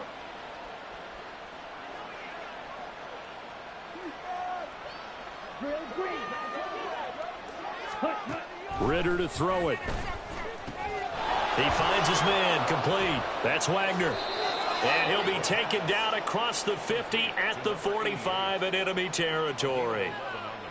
Ritter to throw it. He finds his man, complete. That's Wagner. And he'll be taken down across the 50 at the 45 in enemy territory.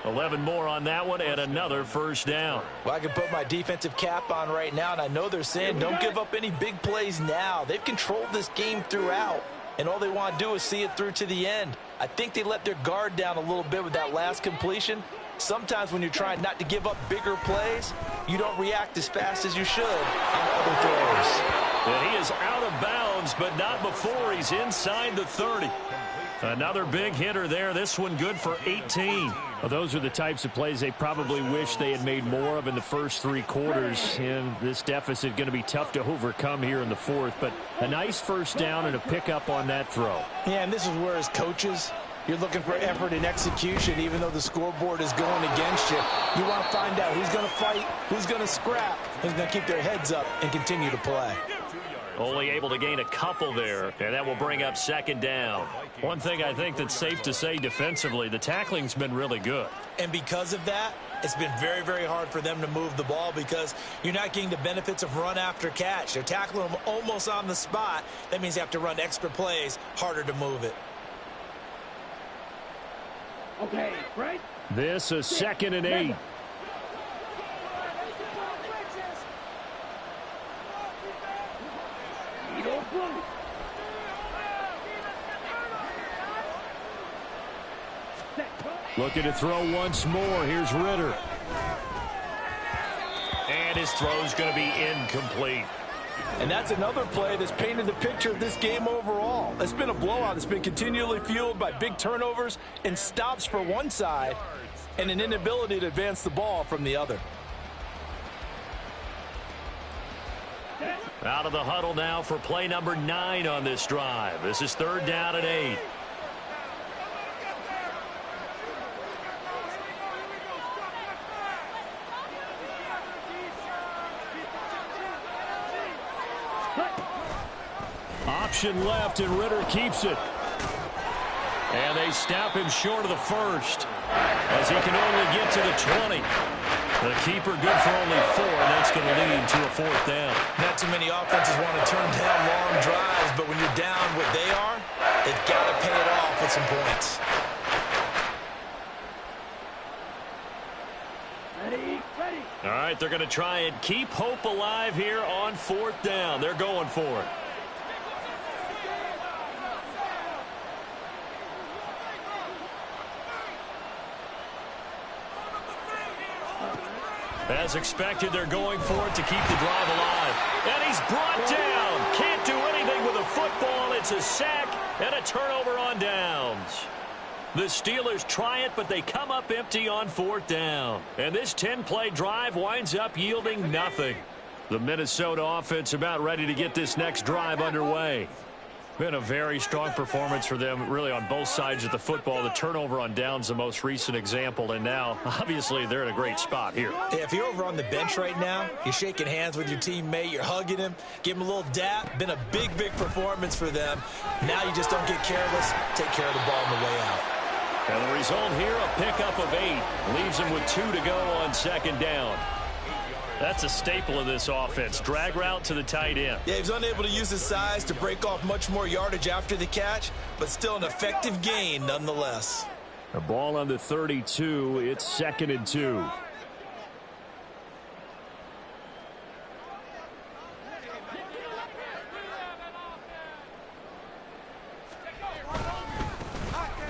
11 more on that one and another first down. Well, I can put my defensive cap on right now, and I know they're saying don't give up any big plays now. They've controlled this game throughout, and all they want to do is see it through to the end. I think they let their guard down a little bit with that last completion. Sometimes when you're trying not to give up bigger plays, you don't react as fast as you should on other throws. And he is out of bounds, but not before he's inside the 30. Another big hitter there. This one good for 18. Well, those are the types of plays they probably wish they had made more of in the first 3 quarters. And this deficit going to be tough to overcome here in the 4th. But a nice first down and a pickup on that throw. Yeah, and this is where as coaches, you're looking for effort and execution, even though the scoreboard is going against you. You want to find out who's going to fight, who's going to scrap, who's going to keep their heads up and continue to play. Only able to gain a couple there, and that will bring up second down. One thing I think that's safe to say defensively, the tackling's been really good. And because of that, it's been very, very hard for them to move the ball because you're not getting the benefits of run after catch. They're tackling them almost on the spot. That means you have to run extra plays, harder to move it. Okay, right? This is 2nd and 8. Looking to throw once more. Here's Ritter. And his throw's going to be incomplete. And that's another play that's painted the picture of this game overall. It's been a blowout. It's been continually fueled by big turnovers and stops for one side and an inability to advance the ball from the other. Out of the huddle now for play number 9 on this drive. This is 3rd down and 8. Option left, and Ritter keeps it. And they stop him short of the 1st as he can only get to the 20. The keeper good for only 4, and that's going to lead to a 4th down. Not too many offenses want to turn down long drives, but when you're down what they are, they've got to pay it off with some points. Ready, ready. All right, they're going to try and keep hope alive here on 4th down. They're going for it. As expected, they're going for it to keep the drive alive. And he's brought down. Can't do anything with a football. It's a sack and a turnover on downs. The Steelers try it, but they come up empty on 4th down. And this 10-play drive winds up yielding nothing. The Minnesota offense about ready to get this next drive underway. Been a very strong performance for them, really, on both sides of the football. The turnover on downs, the most recent example, and now, obviously, they're in a great spot here. Yeah, if you're over on the bench right now, you're shaking hands with your teammate, you're hugging him, give him a little dap. Been a big performance for them. Now you just don't get careless. Take care of the ball on the way out. And the result here, a pickup of 8. Leaves them with 2 to go on second down. That's a staple of this offense. Drag route to the tight end. Yeah, he was unable to use his size to break off much more yardage after the catch, but still an effective gain nonetheless. The ball on the 32. It's 2nd and 2.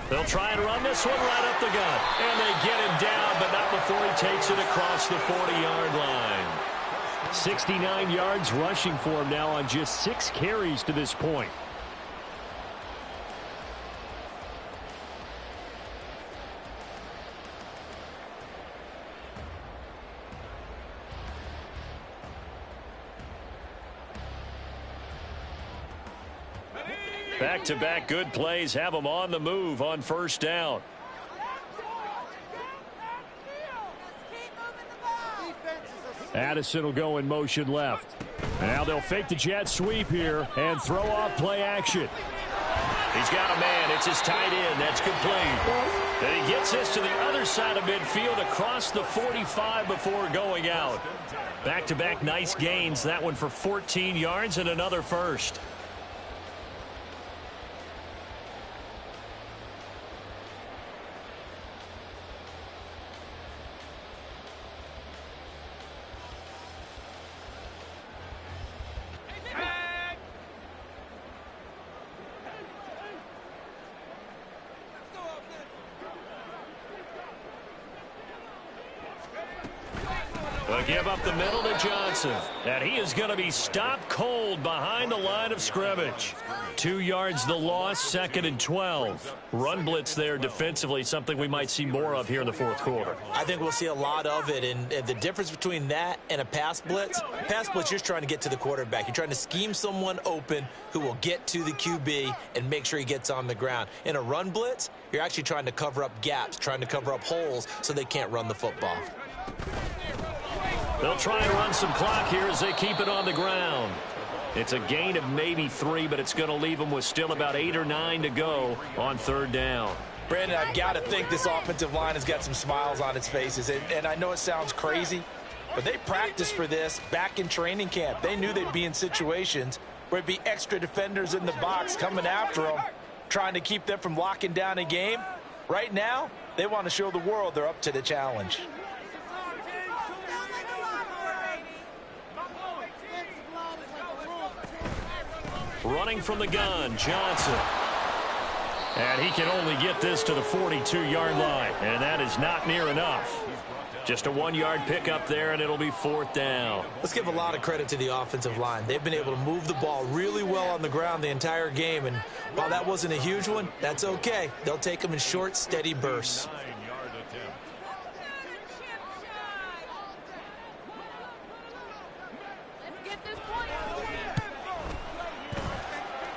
They'll try and run this one right up the gut. And they get him down, but not before he takes it across the 40-yard line. 69 yards rushing for him now on just 6 carries to this point. Back-to-back good plays have them on the move on first down. Addison will go in motion left. Now they'll fake the jet sweep here and throw off play action. He's got a man. It's his tight end. That's complete. And he gets this to the other side of midfield across the 45 before going out. Back-to-back nice gains. That one for 14 yards and another first. They'll give up the middle to Johnson. And he is going to be stopped cold behind the line of scrimmage. 2 yards the loss, 2nd and 12. Run blitz there defensively, something we might see more of here in the fourth quarter. I think we'll see a lot of it. And the difference between that and a pass blitz, you're just trying to get to the quarterback. You're trying to scheme someone open who will get to the QB and make sure he gets on the ground. In a run blitz, you're actually trying to cover up gaps, trying to cover up holes so they can't run the football. They'll try and run some clock here as they keep it on the ground. It's a gain of maybe 3, but it's going to leave them with still about 8 or 9 to go on third down. Brandon, I've got to think this offensive line has got some smiles on its faces. And I know it sounds crazy, but they practiced for this back in training camp. They knew they'd be in situations where it'd be extra defenders in the box coming after them, trying to keep them from locking down a game. Right now, they want to show the world they're up to the challenge. Running from the gun, Johnson. And he can only get this to the 42-yard line, and that is not near enough. Just a 1-yard pickup there, and it'll be 4th down. Let's give a lot of credit to the offensive line. They've been able to move the ball really well on the ground the entire game, and while that wasn't a huge one, that's okay. They'll take them in short, steady bursts.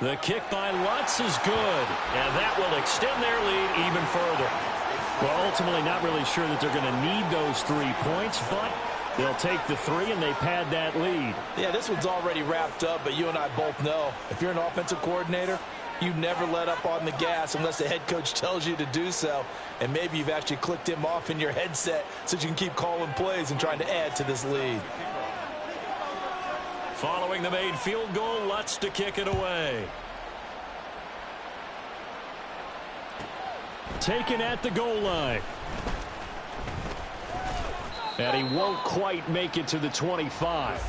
The kick by Lutz is good, and that will extend their lead even further. Well, ultimately not really sure that they're going to need those 3 points, but they'll take the 3 and they pad that lead. Yeah, this one's already wrapped up, but you and I both know if you're an offensive coordinator, you never let up on the gas unless the head coach tells you to do so. And maybe you've actually clicked him off in your headset so you can keep calling plays and trying to add to this lead. Following the made field goal, Lutz to kick it away. Taken at the goal line. And he won't quite make it to the 25.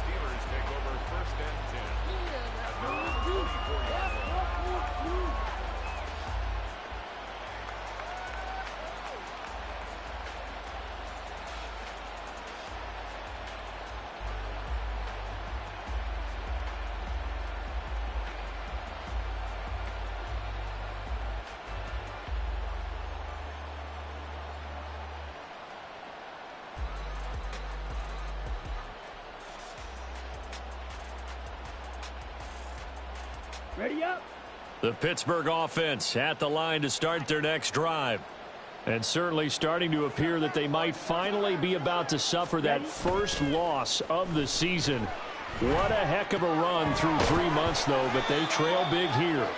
Ready up. The Pittsburgh offense at the line to start their next drive. And certainly starting to appear that they might finally be about to suffer that first loss of the season. What a heck of a run through 3 months, though, but they trail big here.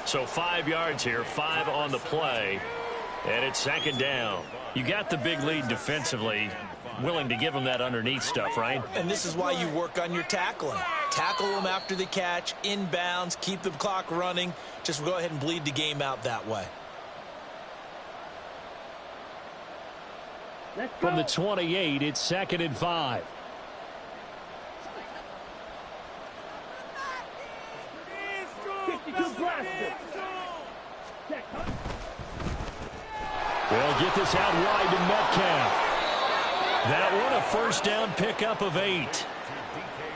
So 5 yards here, 5 on the play, and it's second down. You got the big lead defensively, willing to give them that underneath stuff, right? And this is why you work on your tackling. Tackle them after the catch, inbounds, keep the clock running. Just go ahead and bleed the game out that way. From the 28, it's 2nd and 5. They'll get this out wide to Metcalf. That one a first down pickup of 8.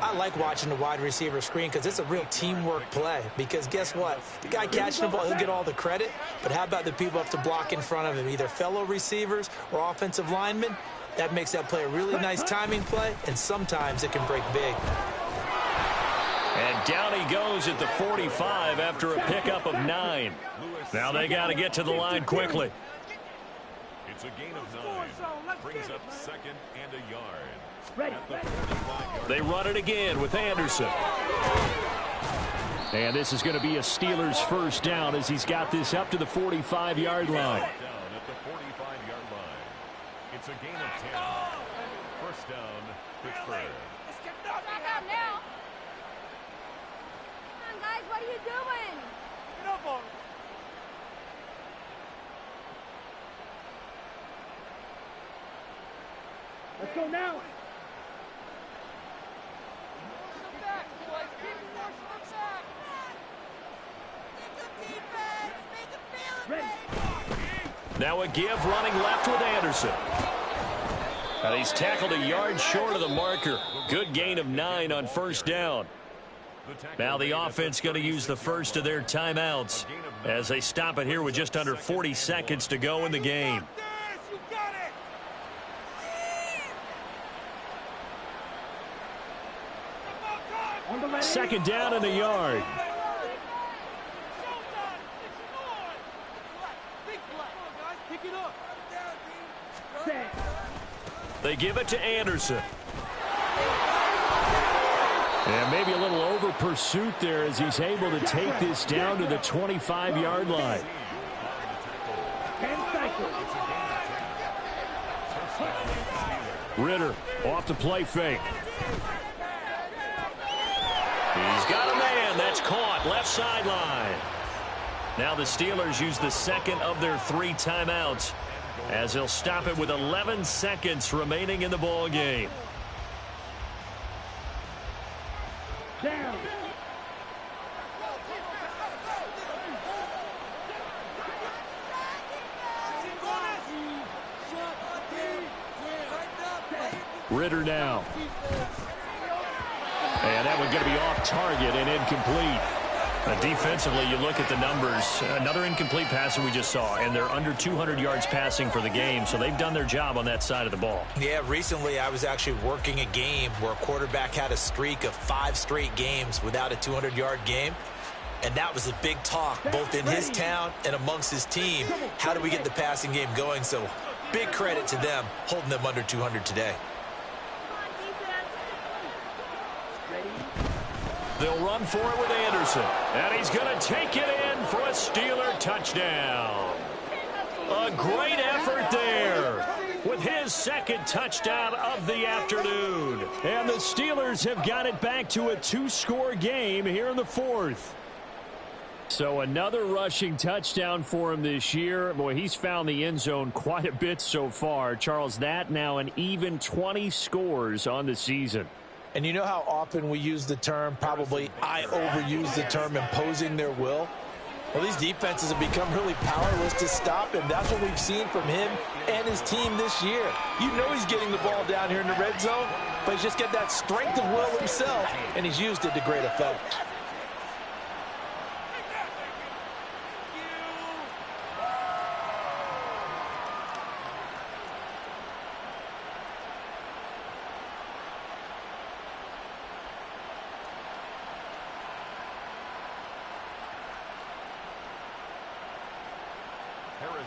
I like watching the wide receiver screen because it's a real teamwork play. Because guess what? The guy catching the ball, he'll get all the credit. But how about the people up to block in front of him, either fellow receivers or offensive linemen? That makes that play a really nice timing play, and sometimes it can break big. And down he goes at the 45 after a pickup of 9. Now they got to get to the line quickly. It's a gain of 9. Brings up 2nd and a yard. Ready. They run it again with Anderson. And this is going to be a Steelers first down as he's got this up to the 45-yard line. Down at the 45-yard line. It's a gain of 10. First down, Pittsburgh. Back out now. Come on, guys, what are you doing? Get up on it. Let's go now. Now a give running left with Anderson. And he's tackled a yard short of the marker. Good gain of 9 on first down. Now the offense going to use the first of their timeouts as they stop it here with just under 40 seconds to go in the game. Second down and a yard. They give it to Anderson. And maybe a little over pursuit there as he's able to take this down to the 25-yard line. Ritter off the play fake. He's got a man. That's caught. Left sideline. Now the Steelers use the second of their 3 timeouts as they'll stop it with 11 seconds remaining in the ball game. Down. Ritter now. And that one going to be off target and incomplete. Defensively, you look at the numbers. Another incomplete passing we just saw, and they're under 200 yards passing for the game, so they've done their job on that side of the ball. Yeah, recently I was actually working a game where a quarterback had a streak of 5 straight games without a 200-yard game. And that was a big talk, both in his town and amongst his team. How do we get the passing game going? So big credit to them, holding them under 200 today. They'll run for it with Anderson. And he's going to take it in for a Steeler touchdown. A great effort there with his second touchdown of the afternoon. And the Steelers have got it back to a 2-score game here in the 4th. So another rushing touchdown for him this year. Boy, he's found the end zone quite a bit so far. Charles, that now an even 20 scores on the season. And you know how often we use the term, probably I overuse the term, imposing their will? Well, these defenses have become really powerless to stop him. That's what we've seen from him and his team this year. You know he's getting the ball down here in the red zone, but he's just got that strength of will himself, and he's used it to great effect.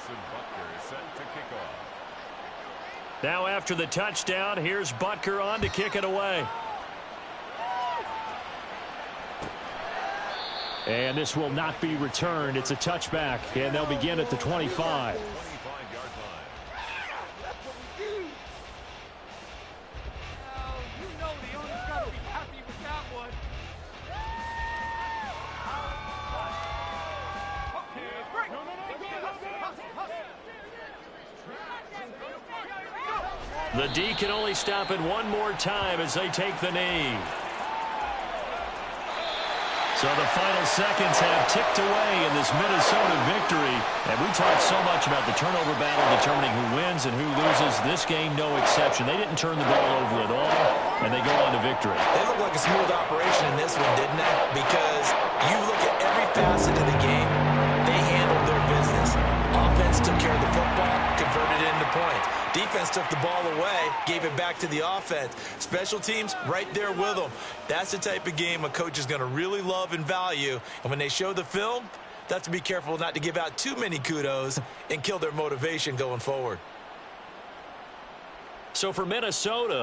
Harrison Butker is set to kick off. Now after the touchdown, here's Butker on to kick it away. And this will not be returned. It's a touchback, and they'll begin at the 25. 25-yard line. You know the owner's got to be happy with that one. The D can only stop it one more time as they take the knee. So the final seconds have ticked away in this Minnesota victory. And we talked so much about the turnover battle determining who wins and who loses. This game, no exception. They didn't turn the ball over at all, and they go on to victory. They look like a smooth operation in this one, didn't they? Because you look at every facet of the game, they handled their business. Offense took care of the football, converted it into points. Defense took the ball away, gave it back to the offense. Special teams, right there with them. That's the type of game a coach is going to really love and value. And when they show the film, they have to be careful not to give out too many kudos and kill their motivation going forward. So for Minnesota,